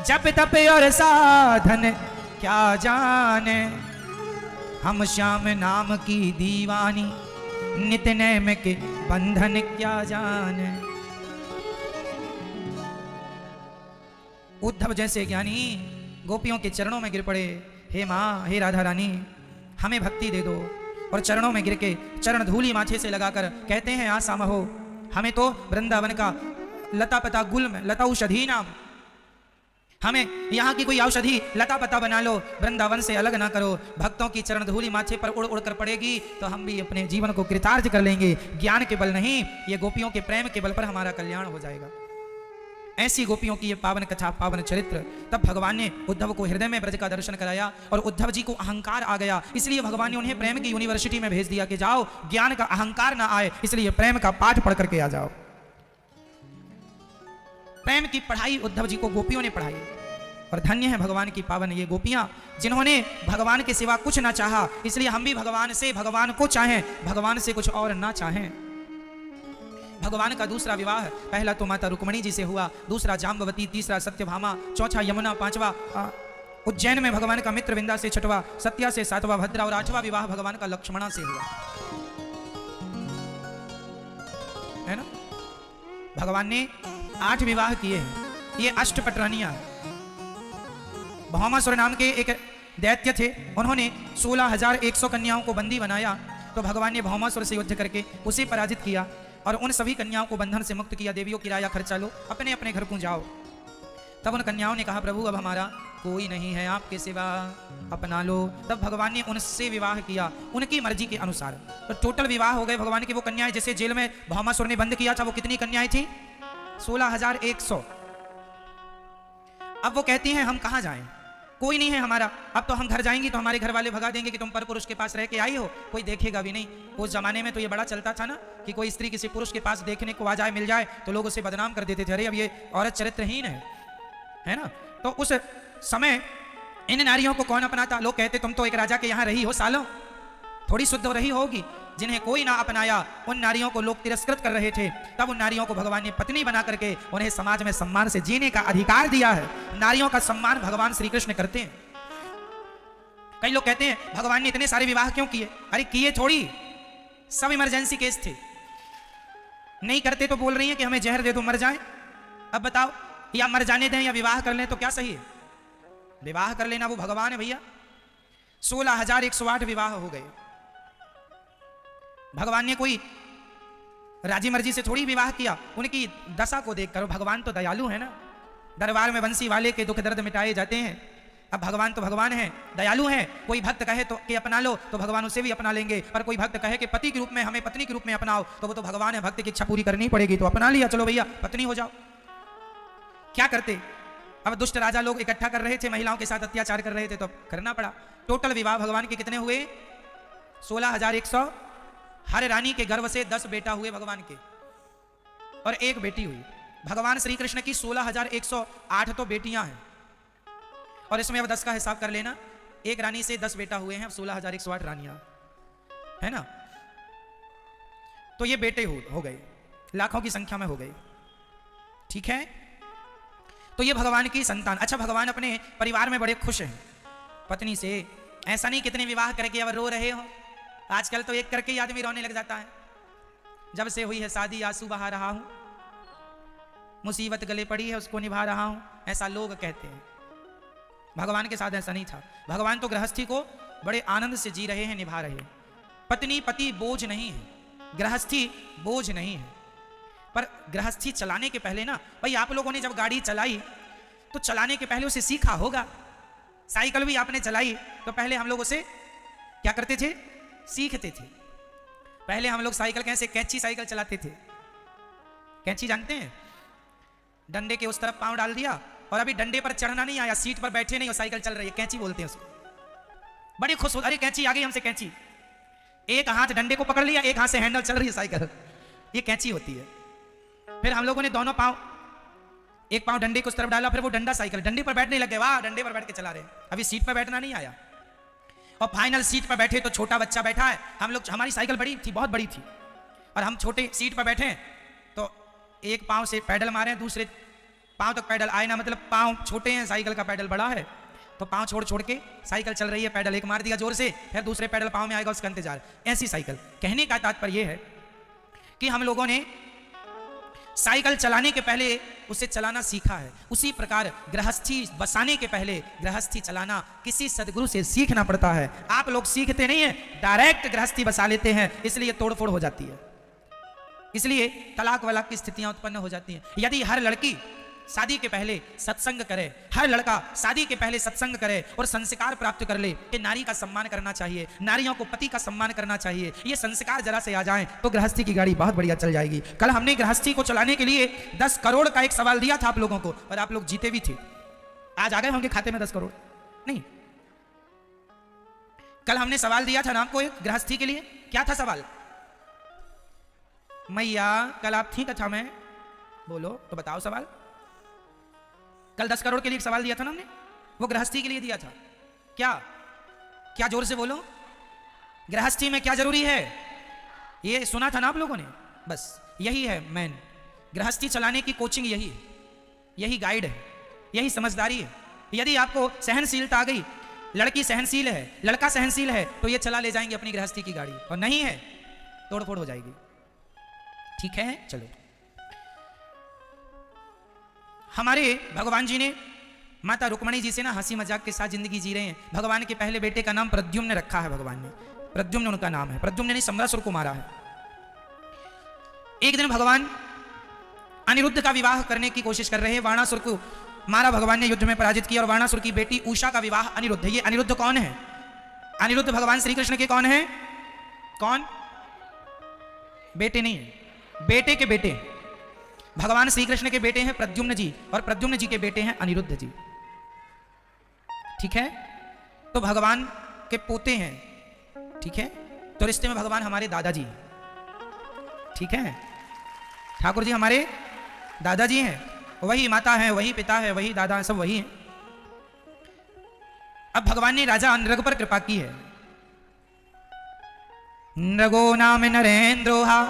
जप तप और साधन क्या जाने, हम श्याम नाम की दीवानी, नित नैम के बंधन क्या जाने। उद्धव जैसे ज्ञानी गोपियों के चरणों में गिर पड़े, हे माँ, हे राधा रानी, हमें भक्ति दे दो। और चरणों में गिर के चरण धूली माथे से लगाकर कहते हैं, आसा महो, हमें तो वृंदावन का लता पता गुल में लता औषधि नाम, हमें यहाँ की कोई औषधि लता पता बना लो, वृंदावन से अलग ना करो। भक्तों की चरण धूली माथे पर उड़ उड़ कर पड़ेगी तो हम भी अपने जीवन को कृतार्थ कर लेंगे। ज्ञान के बल नहीं, ये गोपियों के प्रेम के बल पर हमारा कल्याण हो जाएगा। ऐसी गोपियों की ये पावन कथा, पावन चरित्र। तब भगवान ने उद्धव को हृदय में ब्रज का दर्शन कराया और उद्धव जी को अहंकार आ गया, इसलिए भगवान ने उन्हें प्रेम की यूनिवर्सिटी में भेज दिया कि जाओ, ज्ञान का अहंकार ना आए, इसलिए प्रेम का पाठ पढ़ करके आ जाओ। प्रेम की पढ़ाई उद्धव जी को गोपियों ने पढ़ाई। और धन्य है भगवान की पावन ये गोपियां, जिन्होंने भगवान के सिवा कुछ ना चाहा। इसलिए हम भी भगवान से भगवान को चाहें, भगवान से कुछ और ना चाहें। भगवान का दूसरा विवाह पहला तो माता रुक्मणी जी से हुआ, दूसरा जाम्बवती, तीसरा सत्यभामा, चौथा यमुना, पांचवा उज्जैन में भगवान का मित्र विंदा से, छठवा सत्या से, सातवां भद्रा और आठवां विवाह भगवान का लक्ष्मणा से हुआ, है ना। भगवान ने 8 विवाह किए हैं। ये अष्टपटरानियां। भौमासुर नाम के एक दैत्य थे, उन्होंने 16,100 कन्याओं को बंदी बनाया। तो भगवान ने भौमासुर से युद्ध करके उसे पराजित किया और उन सभी कन्याओं को बंधन से मुक्त किया। देवियों, किराया खर्चा लो, अपने अपने घर को जाओ। तब उन कन्याओं ने कहा, प्रभु अब हमारा कोई नहीं है आपके सिवा, अपना लो। तब भगवान ने उनसे विवाह किया उनकी मर्जी के अनुसार। तो टोटल विवाह हो गए भगवान की। वो कन्याएं जैसे जेल में भौमासुर ने बंद किया था, वो कितनी कन्याएं थी? 16,100। अब वो कहती हैं, हम कहाँ जाएं, कोई नहीं है हमारा। अब तो हम घर जाएंगे तो हमारे घर वाले भगा देंगे कि तुम पर पुरुष के पास रह के आई हो, कोई देखेगा भी नहीं। उस जमाने में तो ये बड़ा चलता था ना कि कोई स्त्री किसी पुरुष के पास देखने को आ जाए, मिल जाए तो लोग उसे बदनाम कर देते थे, अरे अब ये औरत चरित्रहीन है ना। तो उस समय इन नारियों को कौन अपनाता? लोग कहते, तुम तो एक राजा के यहाँ रही हो सालों, थोड़ी शुद्ध रही होगी। जिन्हें कोई ना अपनाया उन नारियों को लोग तिरस्कृत कर रहे थे। तब उन नारियों को भगवान ने पत्नी बना करके उन्हें समाज में सम्मान से जीने का अधिकार दिया है। नारियों का सम्मान भगवान श्री कृष्ण करते हैं। कई लोग कहते हैं भगवान ने इतने सारे विवाह क्यों किए? अरे किए थोड़ी, सब इमरजेंसी केस थे। नहीं करते तो बोल रही हैं कि हमें जहर दे दो मर जाए। अब बताओ, या मर जाने दें या विवाह कर लें तो क्या सही है? विवाह कर लेना, वो भगवान है भैया। 16,108 विवाह हो गए। भगवान ने कोई राजी मर्जी से थोड़ी विवाह किया, उनकी दशा को देखकर। भगवान तो दयालु है ना, दरबार में बंसी वाले के दुख दर्द मिटाए जाते हैं। अब भगवान तो भगवान है, दयालु है। कोई भक्त कहे तो कि अपना लो तो भगवान उसे भी अपना लेंगे, पर कोई भक्त कहे कि पति के रूप में हमें पत्नी के रूप में अपनाओ तो वो तो भगवान है, भक्त की इच्छा पूरी करनी पड़ेगी। तो अपना लिया, चलो भैया पत्नी हो जाओ। क्या करते? अब दुष्ट राजा लोग इकट्ठा कर रहे थे, महिलाओं के साथ अत्याचार कर रहे थे तो करना पड़ा। टोटल विवाह भगवान के कितने हुए? 16,100। हर रानी के गर्भ से 10 बेटा हुए भगवान के और 1 बेटी हुई। भगवान श्री कृष्ण की 16,108 तो बेटियां हैं और इसमें अब 10 का हिसाब कर लेना। एक रानी से 10 बेटा हुए हैं, 16,108 रानियां है ना। तो ये बेटे हो गए, लाखों की संख्या में हो गए। ठीक है, तो ये भगवान की संतान। अच्छा, भगवान अपने परिवार में बड़े खुश हैं पत्नी से। ऐसा नहीं कितने विवाह करके अब रो रहे हो। आजकल तो एक करके ही आदमी रोने लग जाता है। जब से हुई है शादी आंसू बहा रहा हूं, मुसीबत गले पड़ी है उसको निभा रहा हूं, ऐसा लोग कहते हैं। भगवान के साथ ऐसा नहीं था। भगवान तो गृहस्थी को बड़े आनंद से जी रहे हैं, निभा रहे हैं। पत्नी पति बोझ नहीं है, गृहस्थी बोझ नहीं है। पर गृहस्थी चलाने के पहले ना भाई, आप लोगों ने जब गाड़ी चलाई तो चलाने के पहले उसे सीखा होगा। साइकिल भी आपने चलाई तो पहले हम लोग उसे क्या करते थे? सीखते थे। पहले हम लोग साइकिल कैसे? कैंची साइकिल चलाते थे। कैंची जानते हैं? डंडे के उस तरफ पांव डाल दिया और अभी डंडे पर चढ़ना नहीं आया, सीट पर बैठे नहीं और साइकिल चल रही है, कैंची बोलते हैं उसको। बड़ी खुश हो, अरे कैंची आ गई हमसे कैंची। एक हाथ डंडे को पकड़ लिया, एक हाथ से हैंडल चल रही है साइकिल, ये कैंची होती है। फिर हम लोगों ने दोनों पांव, एक पांव डंडे को उस तरफ डाला, फिर वो डंडा साइकिल, डंडे पर बैठने लगे। वाह, डंडे पर बैठ के चला रहे, अभी सीट पर बैठना नहीं आया। और फाइनल सीट पर बैठे तो छोटा बच्चा बैठा है। हम लोग, हमारी साइकिल बड़ी थी, बहुत बड़ी थी, और हम छोटे सीट पर बैठे तो एक पांव से पैडल मारे, दूसरे पांव तक पैडल आए ना, मतलब पांव छोटे हैं, साइकिल का पैडल बड़ा है, तो पांव छोड़ छोड़ के साइकिल चल रही है। पैडल एक मार दिया जोर से, फिर दूसरे पैडल पांव में आएगा, उसका इंतजार। ऐसी साइकिल। कहने का तात्पर्य यह है कि हम लोगों ने साइकिल चलाने के पहले उसे चलाना सीखा है, उसी प्रकार गृहस्थी बसाने के पहले गृहस्थी चलाना किसी सदगुरु से सीखना पड़ता है। आप लोग सीखते नहीं है, डायरेक्ट गृहस्थी बसा लेते हैं, इसलिए तोड़फोड़ हो जाती है, इसलिए तलाक वलाक की स्थितियां उत्पन्न हो जाती हैं। यदि हर लड़की शादी के पहले सत्संग करे, हर लड़का शादी के पहले सत्संग करे और संस्कार प्राप्त कर ले कि नारी का सम्मान करना चाहिए, नारियों को पति का सम्मान करना चाहिए, ये संस्कार जरा से आ जाएं तो गृहस्थी की गाड़ी बहुत बढ़िया चल जाएगी। कल हमने गृहस्थी को चलाने के लिए 10 करोड़ का एक सवाल दिया था आप लोगों को और आप लोग जीते भी थे। आज आ गए होंगे खाते में 10 करोड़? नहीं, कल हमने सवाल दिया था ना आपको एक गृहस्थी के लिए। क्या था सवाल? मैया कल आप थी कथा में, बोलो तो बताओ सवाल। कल 10 करोड़ के लिए एक सवाल दिया था ना हमने, वो गृहस्थी के लिए दिया था। क्या क्या जोर से बोलो, गृहस्थी में क्या जरूरी है? ये सुना था ना आप लोगों ने? बस यही है मेन, गृहस्थी चलाने की कोचिंग यही है, यही गाइड है, यही समझदारी है। यदि आपको सहनशीलता आ गई, लड़की सहनशील है, लड़का सहनशील है, तो ये चला ले जाएंगे अपनी गृहस्थी की गाड़ी, और नहीं है तोड़फोड़ हो जाएगी। ठीक है, चलो। हमारे भगवान जी ने माता रुक्मणी जी से ना हंसी मजाक के साथ जिंदगी जी रहे हैं। भगवान के पहले बेटे का नाम प्रद्युम्न रखा है भगवान ने, प्रद्युम्न उनका नाम है। प्रद्युम्न ने सम्रासुर को मारा है। एक दिन भगवान अनिरुद्ध का विवाह करने की कोशिश कर रहे हैं, वाणासुर को मारा भगवान ने, युद्ध में पराजित किया, और वाणासुर की बेटी उषा का विवाह अनिरुद्ध। ये अनिरुद्ध कौन है? अनिरुद्ध भगवान श्री कृष्ण के कौन है? कौन? बेटे नहीं है, बेटे के बेटे। भगवान श्री कृष्ण के बेटे हैं प्रद्युम्न जी, और प्रद्युम्न जी के बेटे हैं अनिरुद्ध जी। ठीक है, तो भगवान के पोते हैं। ठीक है, तो रिश्ते में भगवान हमारे दादाजी। ठीक है, ठाकुर जी हमारे दादाजी हैं, वही माता है, वही पिता है, वही दादा है, सब वही हैं। अब भगवान ने राजा नृग पर कृपा की है। नृगो नाम नरेंद्रोहा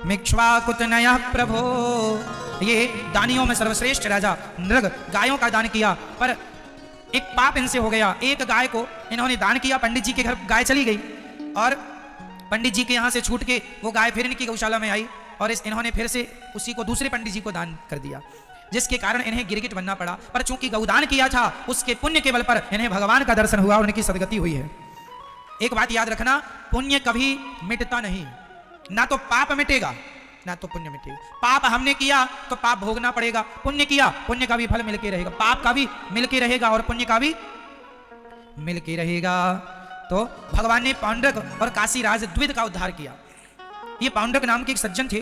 मिक्ष्वाकुतनयः प्रभो। ये दानियों में सर्वश्रेष्ठ राजा नृग, गायों का दान किया, पर एक पाप इनसे हो गया। एक गाय को इन्होंने दान किया, पंडित जी के घर गाय चली गई, और पंडित जी के यहाँ से छूट के वो गाय फिर इनकी गौशाला में आई, और इन्होंने फिर से उसी को दूसरे पंडित जी को दान कर दिया, जिसके कारण इन्हें गिरगिट बनना पड़ा। पर चूंकि गौदान किया था, उसके पुण्य के बल पर इन्हें भगवान का दर्शन हुआ और उनकी सदगति हुई है। एक बात याद रखना, पुण्य कभी मिटता नहीं, ना तो पाप मिटेगा ना तो पुण्य मिटेगा। पाप हमने किया तो पाप भोगना पड़ेगा, पुण्य किया पुण्य का भी फल मिलके रहेगा, पाप का भी मिलके रहेगा और पुण्य का भी मिलके रहेगा। तो भगवान ने पांडुरंग और काशीराज द्विध का उद्धार किया। ये पांडुरंग नाम के एक सज्जन थे,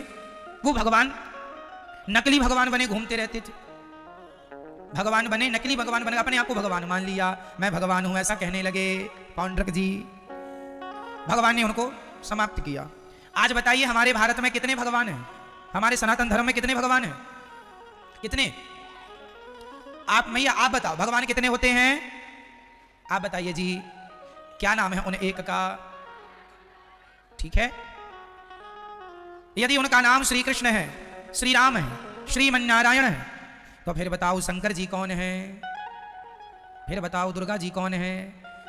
वो भगवान नकली भगवान बने घूमते रहते थे। भगवान बने, नकली भगवान बने, अपने आप को भगवान मान लिया, मैं भगवान हूं ऐसा कहने लगे पांडुरंग जी। भगवान ने उनको समाप्त किया। आज बताइए हमारे भारत में कितने भगवान हैं? हमारे सनातन धर्म में कितने भगवान हैं? कितने? आप मैया आप बताओ, भगवान कितने होते हैं? आप बताइए जी, क्या नाम है उन एक का? ठीक है, यदि उनका नाम श्री कृष्ण है, श्री राम है, श्रीमन्नारायण है, तो फिर बताओ शंकर जी कौन है? फिर बताओ दुर्गा जी कौन है?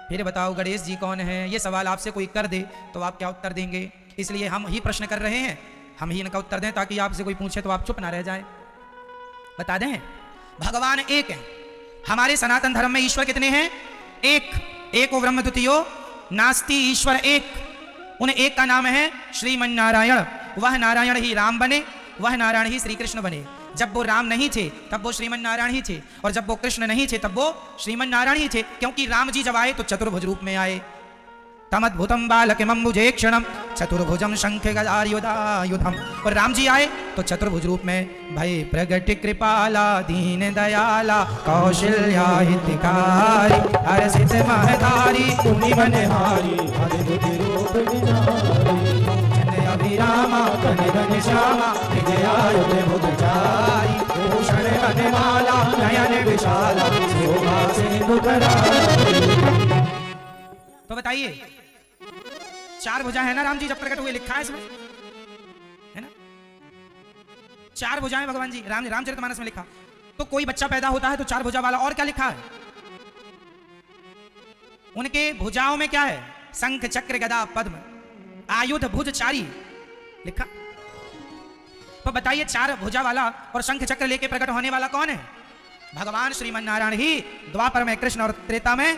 फिर बताओ गणेश जी कौन है? ये सवाल आपसे कोई कर दे तो आप क्या उत्तर देंगे? इसलिए हम ही प्रश्न कर रहे हैं, हम ही इनका उत्तर दें, ताकि आपसे कोई पूछे तो आप चुप ना रह जाएं। बता दें, भगवान एक है। हमारे सनातन धर्म में ईश्वर कितने हैं? एक। एको ब्रह्म द्वितीयो नास्ति, ईश्वर एक। उन एक का नाम है श्रीमन्नारायण। वह नारायण ही राम बने, वह नारायण ही श्री कृष्ण बने। जब वो राम नहीं थे तब वो श्रीमन्नारायण ही थे, और जब वो कृष्ण नहीं थे तब वो श्रीमन्नारायण ही थे, क्योंकि राम जी जब आए तो चतुर्भुज रूप में आए। तमद्भुतम बालकमम्बुजे क्षणम चतुर्भुजम शंख गदायुधायुधम। और राम जी आए तो चतुर्भुज रूप में, भय प्रगट कृपाला दीन दयाला कौशल्या हितकारी हरसित महतारी तुमि मनहारी अद्भुत रूप निधारी जन अभिरामा कनिधन श्यामा विजयायुध मुदचारी भूषण वनमाला नयन विशाला शोभा सिंधु करारी। तो बताइए, 4 भुजा है ना राम जी जब प्रकट हुए, लिखा है इसमें, है ना? 4 भुजाएं भगवान जी, रामचरितमानस में लिखा। तो कोई बच्चा पैदा होता है तो 4 भुजा वाला, और क्या लिखा है? उनके भुजाओं में क्या है? शंख चक्र गदा पद्म आयुध भुज चारी लिखा। तो बताइए, चार भुजा वाला और शंख चक्र लेके प्रकट होने वाला कौन है? भगवान श्रीमन नारायण ही। द्वापर में कृष्ण और त्रेता में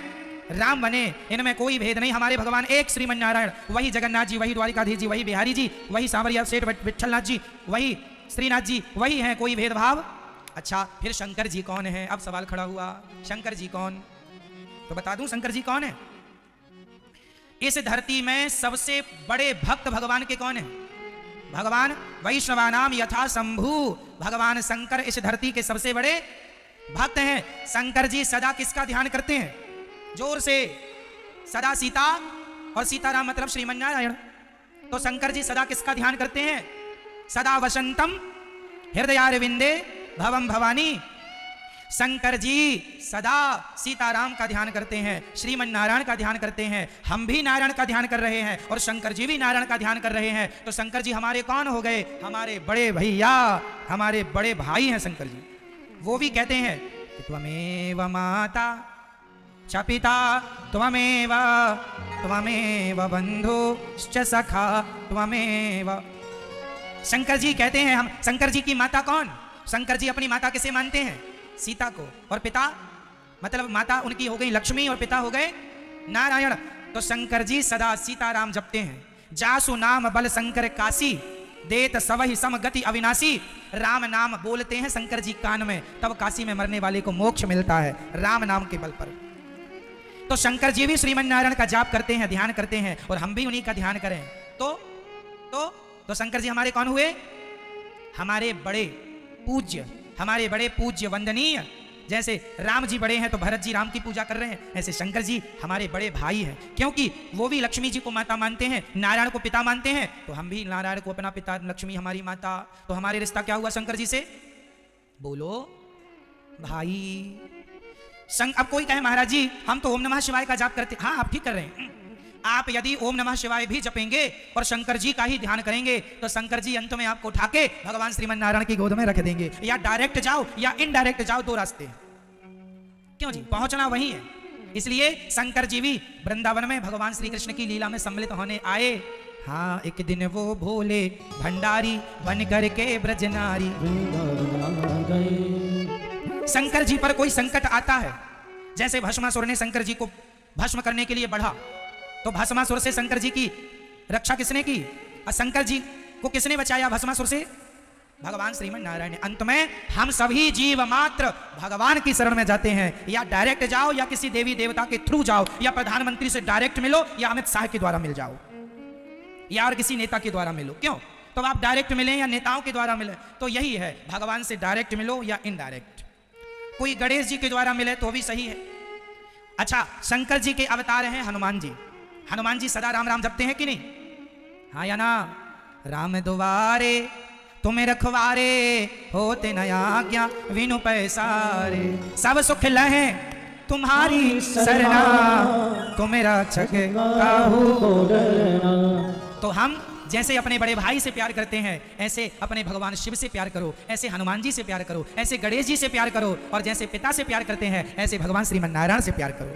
राम बने, इनमें कोई भेद नहीं। हमारे भगवान एक श्रीमन नारायण, वही जगन्नाथ जी, वही द्वारिकाधीश जी, वही बिहारी जी, वही सांवरिया सेठ विठलनाथ जी, वही श्रीनाथ जी, वही है, कोई भेदभाव। अच्छा, फिर शंकर जी कौन है? अब सवाल खड़ा हुआ, शंकर जी कौन? तो बता दूं शंकर जी कौन है। इस धरती में सबसे बड़े भक्त भगवान के कौन है? भगवान वैष्णवानाम यथा शंभु। भगवान शंकर इस धरती के सबसे बड़े भक्त हैं। शंकर जी सदा किसका ध्यान करते हैं? जोर से, सदा सीता, और सीताराम मतलब श्रीमन नारायण। तो शंकर जी सदा किसका ध्यान करते हैं? सदा वसंतम हृदयारविंदे भवम भवानी। शंकर जी सदा सीताराम का ध्यान करते हैं, श्रीमन नारायण का ध्यान करते हैं। हम भी नारायण का ध्यान कर रहे हैं और शंकर जी भी नारायण का ध्यान कर रहे हैं। तो शंकर जी हमारे कौन हो गए? हमारे बड़े भैया, हमारे बड़े भाई हैं शंकर जी। वो भी कहते हैं कि त्वमेव माता च पिता त्वमेव त्वमेव बंधुश्च सखा त्वमेव। शंकर जी कहते हैं, हम शंकर जी की माता कौन? शंकर जी अपनी माता किसे मानते हैं? सीता को। और पिता मतलब माता उनकी हो गई लक्ष्मी और पिता हो गए नारायण। तो शंकर जी सदा सीताराम जपते हैं। जासु नाम बल शंकर काशी, देत सवहि सम गति अविनाशी। राम नाम बोलते हैं शंकर जी कान में, तब काशी में मरने वाले को मोक्ष मिलता है राम नाम के बल पर। तो शंकर जी भी श्रीमन नारायण का जाप करते हैं, ध्यान करते हैं, और हम भी उन्हीं का ध्यान करें। तो शंकर जी हमारे कौन हुए? हमारे बड़े पूज्य, हमारे बड़े पूज्य वंदनीय। जैसे राम जी बड़े हैं तो भरत जी राम की पूजा कर रहे हैं, ऐसे शंकर जी हमारे बड़े भाई हैं, क्योंकि वो भी लक्ष्मी जी को माता मानते हैं, नारायण को पिता मानते हैं। तो हम भी नारायण को अपना पिता, लक्ष्मी हमारी माता। तो हमारे रिश्ता क्या हुआ शंकर जी से? बोलो भाई। अब कोई कहे महाराज जी हम तो ओम नमः शिवाय का जाप करते। हाँ, आप ठीक कर रहे हैं। आप यदि ओम नमः शिवाय भी जपेंगे और शंकर जी का ही ध्यान करेंगे तो शंकर जी अंत में आपको उठा के भगवान श्रीमन नारायण की गोद में रख देंगे। या डायरेक्ट जाओ या इनडायरेक्ट जाओ, दो रास्ते हैं। क्यों जी, पहुंचना वही है। इसलिए शंकर जी भी वृंदावन में भगवान श्री कृष्ण की लीला में सम्मिलित होने आए। हाँ, एक दिन वो भोले भंडारी बन करके ब्रजनारी। शंकर जी पर कोई संकट आता है, जैसे भस्मासुर ने शंकर जी को भस्म करने के लिए बढ़ा, तो भस्मासुर से शंकर जी की रक्षा किसने की? और शंकर जी को किसने बचाया भस्मासुर से? भगवान श्रीमन नारायण ने। अंत में हम सभी जीव मात्र भगवान की शरण में जाते हैं। या डायरेक्ट जाओ या किसी देवी देवता के थ्रू जाओ, या प्रधानमंत्री से डायरेक्ट मिलो, या अमित शाह के द्वारा मिल जाओ, या और किसी नेता के द्वारा मिलो। क्यों? तो आप डायरेक्ट मिले या नेताओं के द्वारा मिले, तो यही है, भगवान से डायरेक्ट मिलो या इनडायरेक्ट। कोई गणेश जी के द्वारा मिले तो भी सही है। अच्छा, शंकर जी के अवतार हैं हनुमान जी। हनुमान जी सदा राम राम जपते हैं कि नहीं? हाँ या ना? राम दुआरे तुम्हें रखवारे, होते नया आज्ञा विनु पैसारे। सब सुख लहे तुम्हारी सरना, तुम्हें रक्षक काहू को डरना। तो हम जैसे अपने बड़े भाई से प्यार करते हैं, ऐसे अपने भगवान शिव से प्यार करो, ऐसे हनुमान जी से प्यार करो, ऐसे गणेश जी से प्यार करो, और जैसे पिता से प्यार करते हैं ऐसे भगवान श्रीमन नारायण से प्यार करो।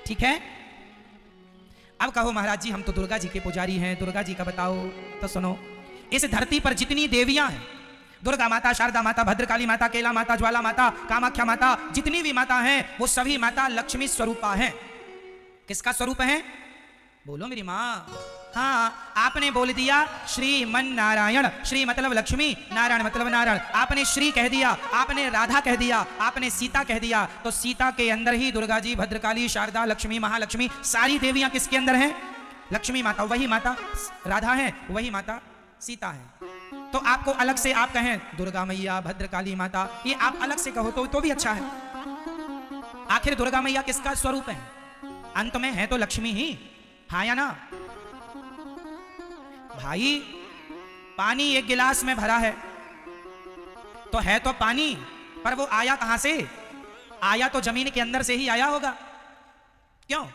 ठीक है? अब कहो महाराज जी हम तो दुर्गा जी के पुजारी हैं, दुर्गा जी का बताओ। तो सुनो, इस धरती पर जितनी देवियां हैं, दुर्गा माता, शारदा माता, भद्रकाली माता, केला माता, ज्वाला माता, कामाख्या माता, जितनी भी माता हैं वो सभी माता लक्ष्मी स्वरूपा हैं। किसका स्वरूप है? बोलो मेरी माँ। हाँ, आपने बोल दिया श्रीमन नारायण। श्री मतलब लक्ष्मी, नारायण मतलब नारायण। आपने श्री कह दिया, आपने राधा कह दिया, आपने सीता कह दिया, तो सीता के अंदर ही दुर्गा जी, भद्रकाली, शारदा, लक्ष्मी, महालक्ष्मी, सारी देवियां किसके अंदर हैं? लक्ष्मी माता। वही माता राधा है, वही माता सीता है। तो आपको अलग से आप कहें दुर्गा मैया, भद्रकाली माता, ये आप अलग से कहो तो भी अच्छा है। आखिर दुर्गा मैया किसका स्वरूप है? अंत में है तो लक्ष्मी ही। हाँ या ना? भाई, पानी एक गिलास में भरा है तो है तो पानी, पर वो आया कहां से? आया तो जमीन के अंदर से ही आया होगा। क्यों?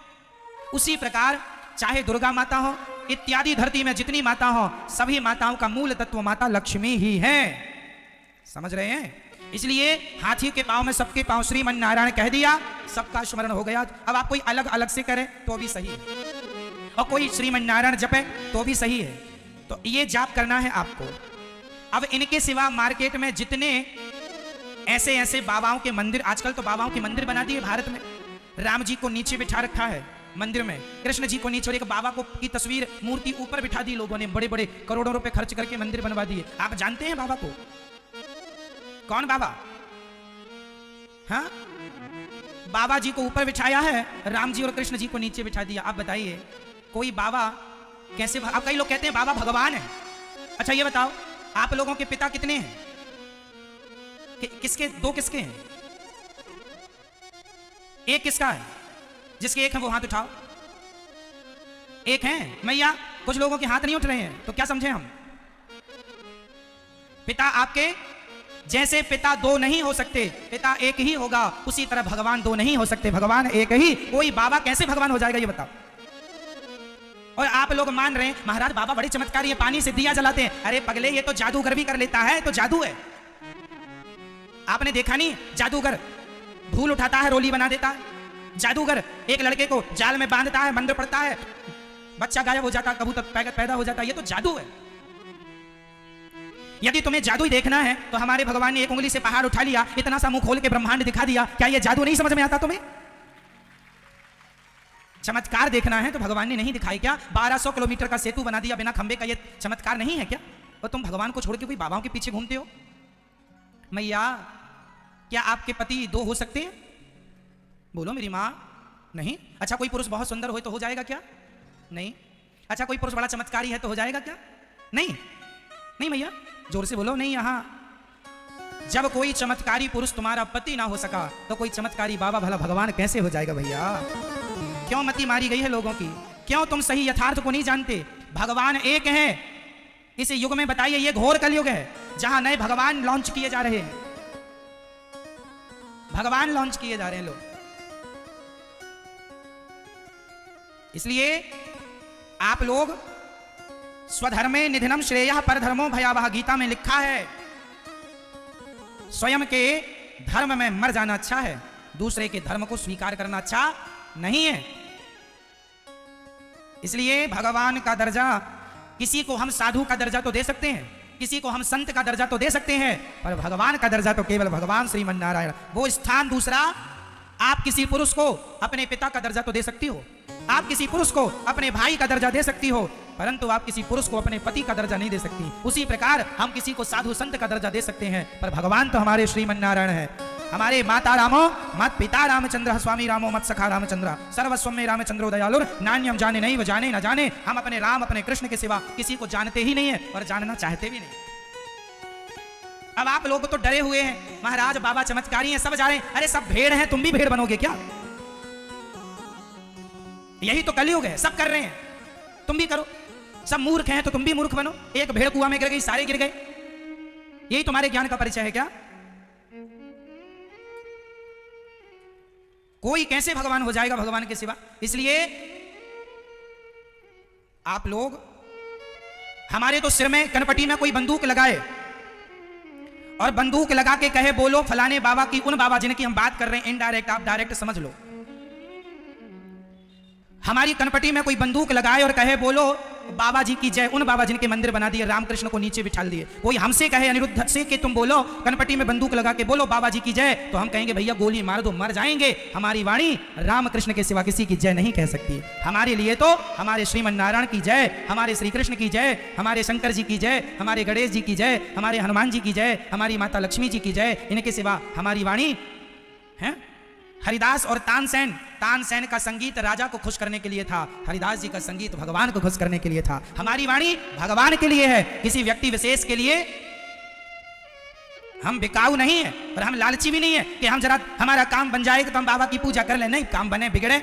उसी प्रकार चाहे दुर्गा माता हो इत्यादि धरती में जितनी माता हो, सभी माताओं का मूल तत्व माता लक्ष्मी ही है। समझ रहे हैं? इसलिए हाथी के पांव में सबके पांव श्रीमन नारायण कह दिया, सबका स्मरण हो गया। अब आप कोई अलग अलग से करे तो भी सही है, और कोई श्रीमन नारायण जपे तो भी सही है। तो ये जाप करना है आपको। अब इनके सिवा मार्केट में जितने ऐसे ऐसे बाबाओं के मंदिर, आजकल तो बाबाओं के मंदिर बना दिए भारत में। राम जी को नीचे बिठा रखा है मंदिर में, कृष्ण जी को नीचे, और एक बाबा को की तस्वीर मूर्ति ऊपर बिठा दी लोगों ने, बड़े बड़े करोड़ों रुपए खर्च करके मंदिर बनवा दिए। आप जानते हैं बाबा को? कौन बाबा? हाँ, बाबा जी को ऊपर बिठाया है, राम जी और कृष्ण जी को नीचे बिठा दिया। आप बताइए कोई बाबा कैसे? अब कई लोग कहते हैं बाबा भगवान है। अच्छा ये बताओ, आप लोगों के पिता कितने हैं? किसके? दो किसके हैं? एक किसका है? जिसके एक है वो हाथ उठाओ। एक है मैया, कुछ लोगों के हाथ नहीं उठ रहे हैं, तो क्या समझे हम? पिता आपके जैसे पिता दो नहीं हो सकते, पिता एक ही होगा, उसी तरह भगवान दो नहीं हो सकते, भगवान एक ही। कोई बाबा कैसे भगवान हो जाएगा ये बताओ? और आप लोग मान रहे हैं महाराज बाबा बड़े चमत्कारी है, पानी से दिया जलाते हैं। अरे पगले, ये तो जादूगर भी कर लेता है, तो जादू है। आपने देखा नहीं, जादूगर धूल उठाता है, रोली बना देता है। जादूगर एक लड़के को जाल में बांधता है, मंत्र पढ़ता है, बच्चा गायब हो जाता है, कबूतर पैदा हो जाता है। ये तो जादू है। यदि तुम्हें जादू ही देखना है तो हमारे भगवान ने एक उंगली से पहाड़ उठा लिया, इतना सा मुंह खोल के ब्रह्मांड दिखा दिया। क्या ये जादू नहीं समझ में आता तुम्हें? चमत्कार देखना है तो भगवान ने नहीं दिखाई क्या? 1200 किलोमीटर का सेतु बना दिया बिना खंबे का, ये चमत्कार नहीं है क्या? और तुम भगवान को छोड़ के कोई बाबाओं के पीछे घूमते हो? मैया, क्या आपके पति दो हो सकते हैं? बोलो मेरी माँ। नहीं। अच्छा कोई पुरुष बहुत सुंदर हो तो हो जाएगा क्या? नहीं। अच्छा कोई पुरुष बड़ा चमत्कारी है तो हो जाएगा क्या? नहीं। नहीं मैया, जोर से बोलो। नहीं। यहां जब कोई चमत्कारी पुरुष तुम्हारा पति ना हो सका तो कोई चमत्कारी बाबा भला भगवान कैसे हो जाएगा? भैया क्यों मती मारी गई है लोगों की? क्यों तुम सही यथार्थ को नहीं जानते? भगवान एक है इस युग में। बताइए, ये घोर कलयुग है जहां नए भगवान लॉन्च किए जा रहे हैं, भगवान लॉन्च किए जा रहे हैं लोग। इसलिए आप लोग स्वधर्मे निधनम श्रेयः परधर्मो भयावह, गीता में लिखा है स्वयं के धर्म में मर जाना अच्छा है, दूसरे के धर्म को स्वीकार करना अच्छा नहीं है। इसलिए भगवान का दर्जा, किसी को हम साधु का दर्जा तो दे सकते हैं, किसी को हम संत का दर्जा तो दे सकते हैं, पर भगवान का दर्जा तो केवल भगवान श्रीमन नारायण, वो स्थान दूसरा। आप किसी पुरुष को अपने पिता का दर्जा तो दे सकती हो, आप किसी पुरुष को अपने भाई का दर्जा दे सकती हो, परंतु आप किसी पुरुष को अपने पति का दर्जा नहीं दे सकती। उसी प्रकार हम किसी को साधु संत का दर्जा दे सकते हैं, पर भगवान तो हमारे श्रीमन नारायण है। हमारे माता रामो मत पिता रामचंद्र, स्वामी रामो मत सखा रामचंद्र, सर्वस्व में रामचंद्रो दयालुर, नान्यम जाने नहीं वो जाने न जाने। हम अपने राम अपने कृष्ण के सिवा किसी को जानते ही नहीं है और जानना चाहते भी नहीं। अब आप लोग तो डरे हुए हैं, महाराज बाबा चमत्कारी हैं, सब जा रहे हैं। अरे सब भेड़ हैं, तुम भी भेड़ बनोगे क्या? यही तो कलयुग है, सब कर रहे हैं, तुम भी करो। सब मूर्ख हैं तो तुम भी मूर्ख बनो। एक भेड़ कुआं में गिर गई, सारे गिर गए। यही तुम्हारे ज्ञान का परिचय है क्या? कोई कैसे भगवान हो जाएगा भगवान के सिवा? इसलिए आप लोग, हमारे तो सिर में कनपटी में कोई बंदूक लगाए और बंदूक लगा के कहे बोलो फलाने बाबा की, उन बाबा जिनकी हम बात कर रहे हैं, इनडायरेक्ट आप डायरेक्ट समझ लो। हमारी कनपटी में कोई बंदूक लगाए और कहे बोलो बाबा जी की जय, उन बाबा जिनके मंदिर बना दिए, रामकृष्ण को नीचे बिठा दिए। कोई हमसे कहे अनिरुद्ध से कि तुम बोलो कनपटी में बंदूक लगा के बोलो बाबा जी की जय, तो हम कहेंगे भैया गोली मार दो, मर जाएंगे। हमारी वाणी रामकृष्ण के सिवा किसी की जय नहीं कह सकती। हमारे लिए तो हमारे श्रीमन नारायण की जय, हमारे श्री कृष्ण की जय, हमारे शंकर जी की जय, हमारे गणेश जी की जय, हमारे हनुमान जी की जय, हमारी माता लक्ष्मी जी की जय, इनके सिवा हमारी वाणी है। हरिदास और तानसेन, तानसेन का संगीत राजा को खुश करने के लिए था, हरिदास जी का संगीत भगवान को खुश करने के लिए था। हमारी वाणी भगवान के लिए है, किसी व्यक्ति विशेष के लिए। हम बिकाऊ नहीं है और हम लालची भी नहीं है कि हम जरा हमारा काम बन जाएगा तो हम बाबा की पूजा कर ले। नहीं, काम बने बिगड़े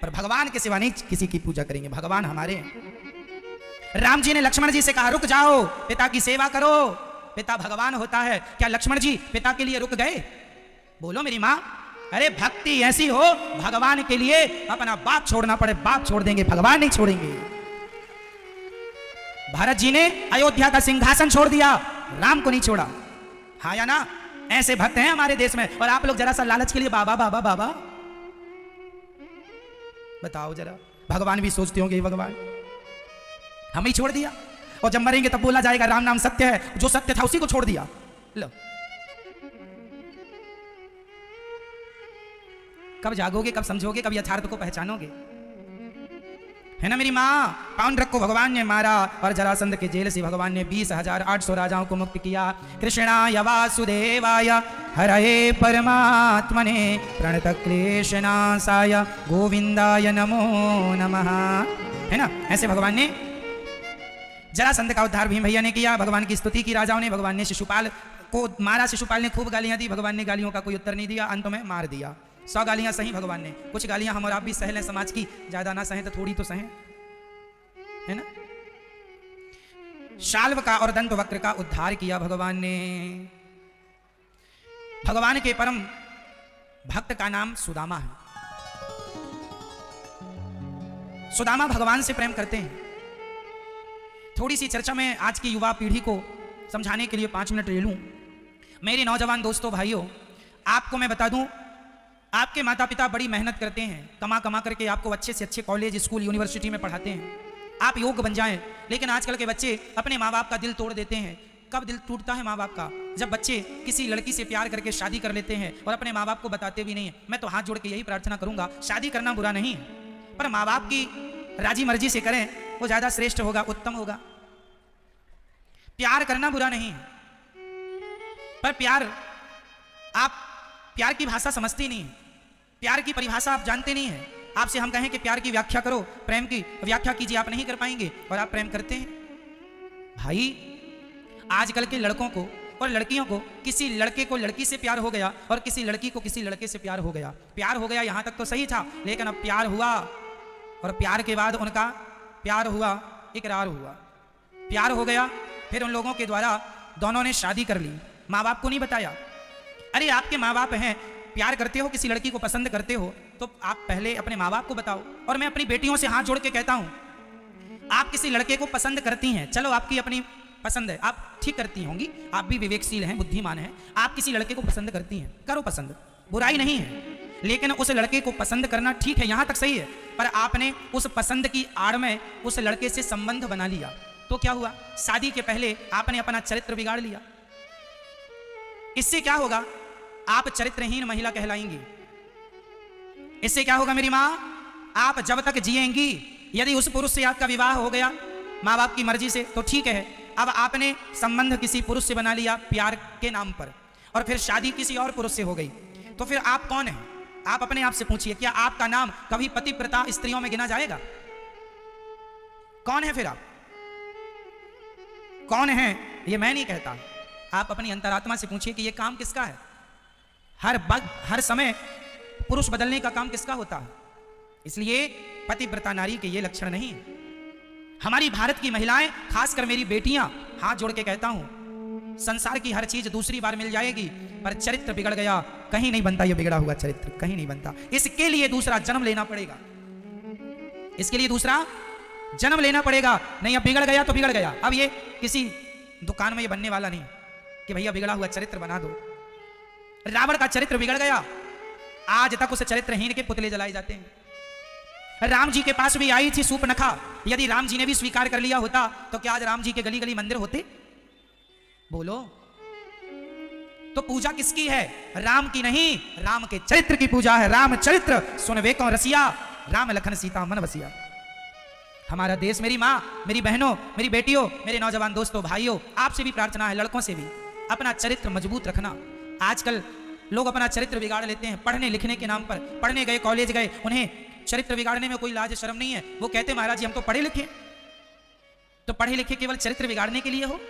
पर भगवान के सिवा नहीं किसी की पूजा करेंगे। भगवान हमारे हैं। राम जी ने लक्ष्मण जी से कहा रुक जाओ, पिता की सेवा करो, पिता भगवान होता है। क्या लक्ष्मण जी पिता के लिए रुक गए? बोलो मेरी माँ। अरे भक्ति ऐसी हो, भगवान के लिए अपना बाप छोड़ना पड़े, बाप छोड़ देंगे, भगवान नहीं छोड़ेंगे। भरत जी ने अयोध्या का सिंहासन छोड़ दिया, राम को नहीं छोड़ा। हाँ या ना? ऐसे भक्त हैं हमारे देश में। और आप लोग जरा सा लालच के लिए बाबा बाबा बाबा, बताओ जरा, भगवान भी सोचते होंगे भगवान हम ही छोड़ दिया। और जब मरेंगे तब बोला जाएगा राम नाम सत्य है, जो सत्य था उसी को छोड़ दिया। लो, कब जागोगे, कब समझोगे, कब यथार्थ को पहचानोगे? है ना मेरी माँ, पाउंड्रक को भगवान ने मारा और जरासंध के जेल से भगवान ने 20,800 राजाओं को मुक्त किया। कृष्णाय वासुदेवाय हरये परमात्मने प्रणत क्लेशनाशाय गोविंदाय नमो नमः। है ना, ऐसे भगवान ने जरासंध का उद्धार भीम भैया ने किया। भगवान की स्तुति की राजाओं ने। भगवान ने शिशुपाल को मारा, शिशुपाल ने खूब गालियां दी, भगवान ने गालियों का कोई उत्तर नहीं दिया, अंत में मार दिया। 100 गालियां सही भगवान ने, कुछ गालियां हम और आप भी सह लें समाज की, ज्यादा ना सहें तो थोड़ी तो सहें, है ना। शाल्व का और दंत वक्र का उद्धार किया भगवान ने। भगवान के परम भक्त का नाम सुदामा है। सुदामा भगवान से प्रेम करते हैं। थोड़ी सी चर्चा में आज की युवा पीढ़ी को समझाने के लिए 5 मिनट ले लूं। मेरे नौजवान दोस्तों भाइयों, आपको मैं बता दूं, आपके माता पिता बड़ी मेहनत करते हैं, कमा कमा करके आपको अच्छे से अच्छे कॉलेज, स्कूल, यूनिवर्सिटी में पढ़ाते हैं, आप योग्य बन जाएं। लेकिन आजकल के बच्चे अपने माँ बाप का दिल तोड़ देते हैं। कब दिल टूटता है माँ बाप का? जब बच्चे किसी लड़की से प्यार करके शादी कर लेते हैं और अपने माँ बाप को बताते भी नहीं है। मैं तो हाथ जोड़ के यही प्रार्थना करूंगा, शादी करना बुरा नहीं है, पर माँ बाप की राजी मर्जी से करें, वो ज्यादा श्रेष्ठ होगा, उत्तम होगा। प्यार करना बुरा नहीं है, पर प्यार की भाषा समझते नहीं है, प्यार की परिभाषा आप जानते नहीं हैं। आपसे हम कहें कि प्यार की व्याख्या करो, प्रेम की व्याख्या कीजिए, आप नहीं कर पाएंगे, और आप प्रेम करते हैं। भाई, आजकल के लड़कों को और लड़कियों को, किसी लड़के को लड़की से प्यार हो गया और किसी लड़की को किसी लड़के से प्यार हो गया। प्यार हो गया यहां तक तो सही था, लेकिन अब प्यार हुआ और प्यार के बाद उनका प्यार हुआ, इकरार हुआ। प्यार हो गया, फिर उन लोगों के द्वारा दोनों ने शादी कर ली, माँ बाप को नहीं बताया। अरे आपके माँ बाप हैं, प्यार करते हो, किसी लड़की को पसंद करते हो, तो आप पहले अपने माँ बाप को बताओ। और मैं अपनी बेटियों से हाथ जोड़ के कहता हूं, आप किसी लड़के को पसंद करती हैं, चलो आपकी अपनी पसंद है, आप ठीक करती होंगी, आप भी विवेकशील हैं, बुद्धिमान हैं, आप किसी लड़के को पसंद करती हैं, करो पसंद, बुराई नहीं है। लेकिन उस लड़के को पसंद करना ठीक है, यहां तक सही है, पर आपने उस पसंद की आड़ में उस लड़के से संबंध बना लिया, तो क्या हुआ? शादी के पहले आपने अपना चरित्र बिगाड़ लिया। इससे क्या होगा? आप चरित्रहीन महिला कहलाएंगी। इससे क्या होगा मेरी मां? आप जब तक जिएंगी, यदि उस पुरुष से आपका विवाह हो गया मां बाप की मर्जी से, तो ठीक है, अब आपने संबंध किसी पुरुष से बना लिया प्यार के नाम पर, और फिर शादी किसी और पुरुष से हो गई, तो फिर आप कौन हैं? आप अपने आप से पूछिए, क्या आपका नाम कभी पतिव्रता स्त्रियों में गिना जाएगा? कौन है फिर आप? कौन है? ये मैं नहीं कहता, आप अपनी अंतरात्मा से पूछिए कि ये काम किसका है? हर समय पुरुष बदलने का काम किसका होता है? इसलिए पतिव्रता नारी के ये लक्षण नहीं है। हमारी भारत की महिलाएं, खासकर मेरी बेटियां, हाथ जोड़ के कहता हूं, संसार की हर चीज दूसरी बार मिल जाएगी, पर चरित्र बिगड़ गया कहीं नहीं बनता। ये बिगड़ा हुआ चरित्र कहीं नहीं बनता। इसके लिए दूसरा जन्म लेना पड़ेगा, इसके लिए दूसरा जन्म लेना पड़ेगा। नहीं, अब बिगड़ गया तो बिगड़ गया। अब ये किसी दुकान में ये बनने वाला नहीं कि भैया बिगड़ा हुआ चरित्र बना दो। रावण का चरित्र बिगड़ गया, आज तक उस चरित्रहीन के पुतले जलाए जाते हैं। राम जी के पास भी आई थी सूर्पनखा, यदि राम जी ने भी स्वीकार कर लिया होता तो क्या आज राम जी के गली गली मंदिर होते? बोलो। तो पूजा किसकी है? राम की नहीं, राम के चरित्र की पूजा है। राम चरित्र सुन वे कौन रसिया, राम लखन सीता मन बसिया। हमारा देश, मेरी माँ, मेरी बहनों, मेरी बेटियों, मेरे नौजवान दोस्तों, भाइयों, आपसे भी प्रार्थना है, लड़कों से भी, अपना चरित्र मजबूत रखना। आजकल लोग अपना चरित्र बिगाड़ लेते हैं पढ़ने लिखने के नाम पर। पढ़ने गए, कॉलेज गए, उन्हें चरित्र बिगाड़ने में कोई लाज शर्म नहीं है। वो कहते महाराज जी हम तो पढ़े लिखे, तो पढ़े लिखे केवल चरित्र बिगाड़ने के लिए हो?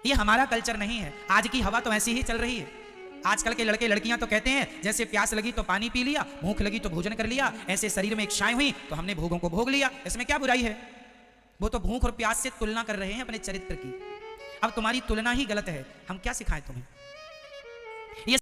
ये हमारा कल्चर नहीं है। आज की हवा तो ऐसी ही चल रही है। आजकल के लड़के लड़कियां तो कहते हैं जैसे प्यास लगी तो पानी पी लिया, भूख लगी तो भोजन कर लिया, ऐसे शरीर में इच्छाएं हुई तो हमने भोगों को भोग लिया। इसमें क्या बुराई है? वो तो भूख और प्यास से तुलना कर रहे हैं अपने चरित्र की। अब तुम्हारी तुलना ही गलत है, हम क्या सिखाएं तुम्हें? ये